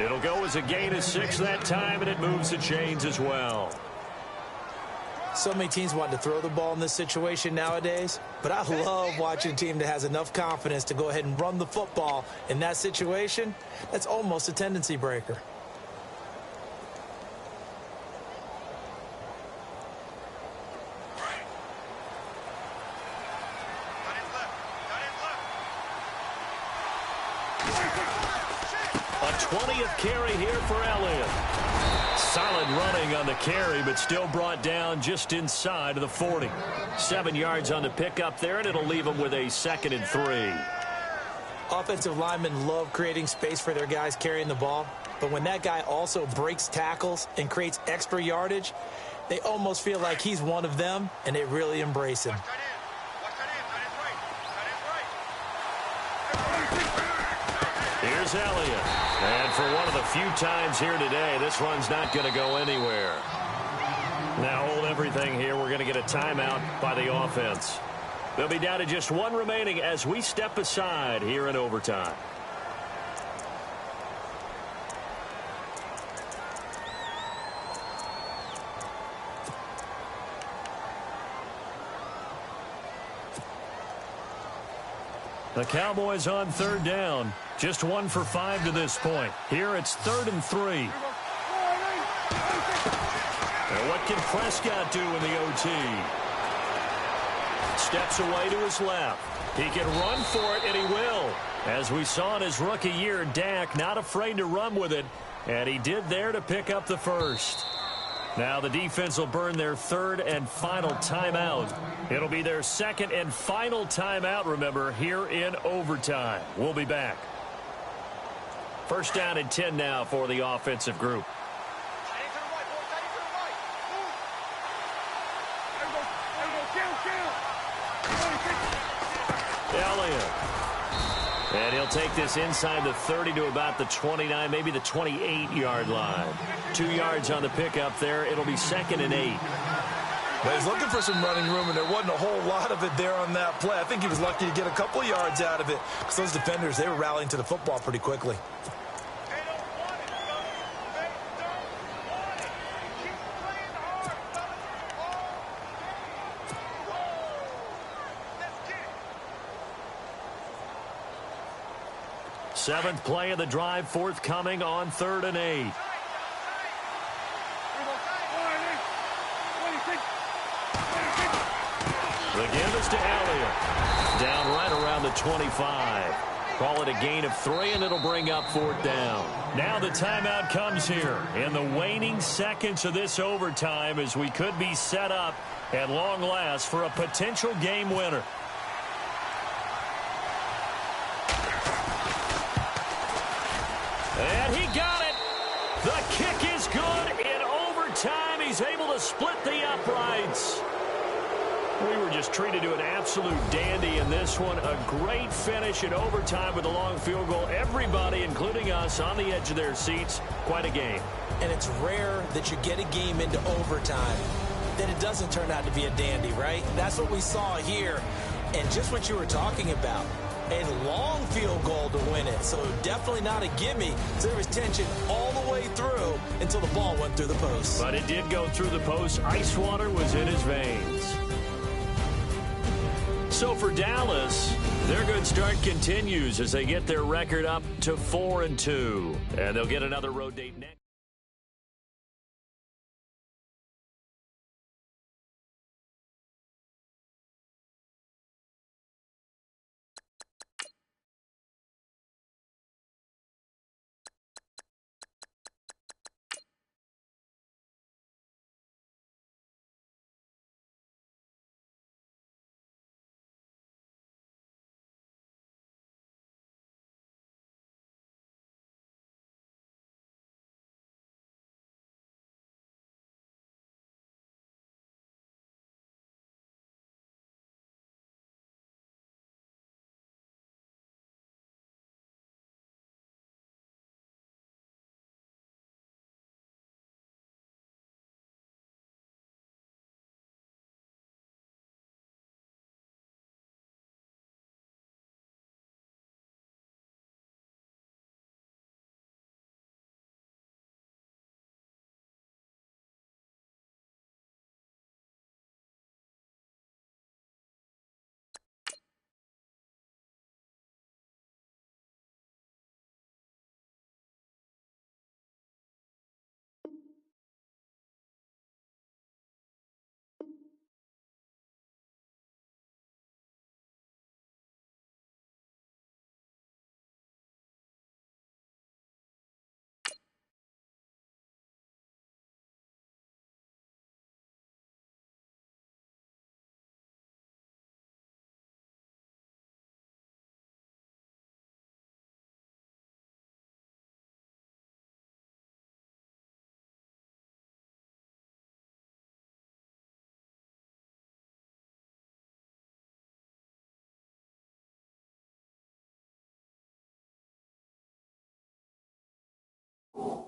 It'll go as a gain of 6 that time, and it moves the chains as well. So many teams want to throw the ball in this situation nowadays, but I love watching a team that has enough confidence to go ahead and run the football in that situation. That's almost a tendency breaker. A 20th carry here for Elliott. Solid running on the carry, but still brought down just inside of the 40. 7 yards on the pickup there, and it'll leave him with a 2nd and 3. Offensive linemen love creating space for their guys carrying the ball, but when that guy also breaks tackles and creates extra yardage, they almost feel like he's one of them, and they really embrace him. Here's Elliott. And for one of the few times here today, this run's not going to go anywhere. Now hold everything here. We're going to get a timeout by the offense. They'll be down to just 1 remaining as we step aside here in overtime. The Cowboys on 3rd down. Just 1 for 5 to this point. Here it's 3rd and 3. And what can Prescott do in the OT? Steps away to his left. He can run for it, and he will. As we saw in his rookie year, Dak not afraid to run with it, and he did there to pick up the first. Now the defense will burn their third and final timeout. It'll be their second and final timeout, remember, here in overtime. We'll be back. First down and 10 now for the offensive group. Elliott. And he'll take this inside the 30 to about the 29, maybe the 28-yard line. 2 yards on the pickup there. It'll be second and 8. Well, he's looking for some running room, and there wasn't a whole lot of it there on that play. I think he was lucky to get a couple of yards out of it because those defenders, they were rallying to the football pretty quickly. Seventh play of the drive forthcoming on 3rd and 8. The give is to Elliott. Down right around the 25. Call it a gain of 3, and it'll bring up 4th down. Now the timeout comes here in the waning seconds of this overtime as we could be set up at long last for a potential game winner. And he got it. The kick is good. In overtime, he's able to split the uprights. We were just treated to an absolute dandy in this one. A great finish in overtime with a long field goal. Everybody, including us, on the edge of their seats. Quite a game. And it's rare that you get a game into overtime that it doesn't turn out to be a dandy, right? That's what we saw here. And just what you were talking about. A long field goal to win it, so definitely not a gimme. So there was tension all the way through until the ball went through the post. But it did go through the post. Ice water was in his veins. So for Dallas, their good start continues as they get their record up to 4-2. And they'll get another road date next. Oh.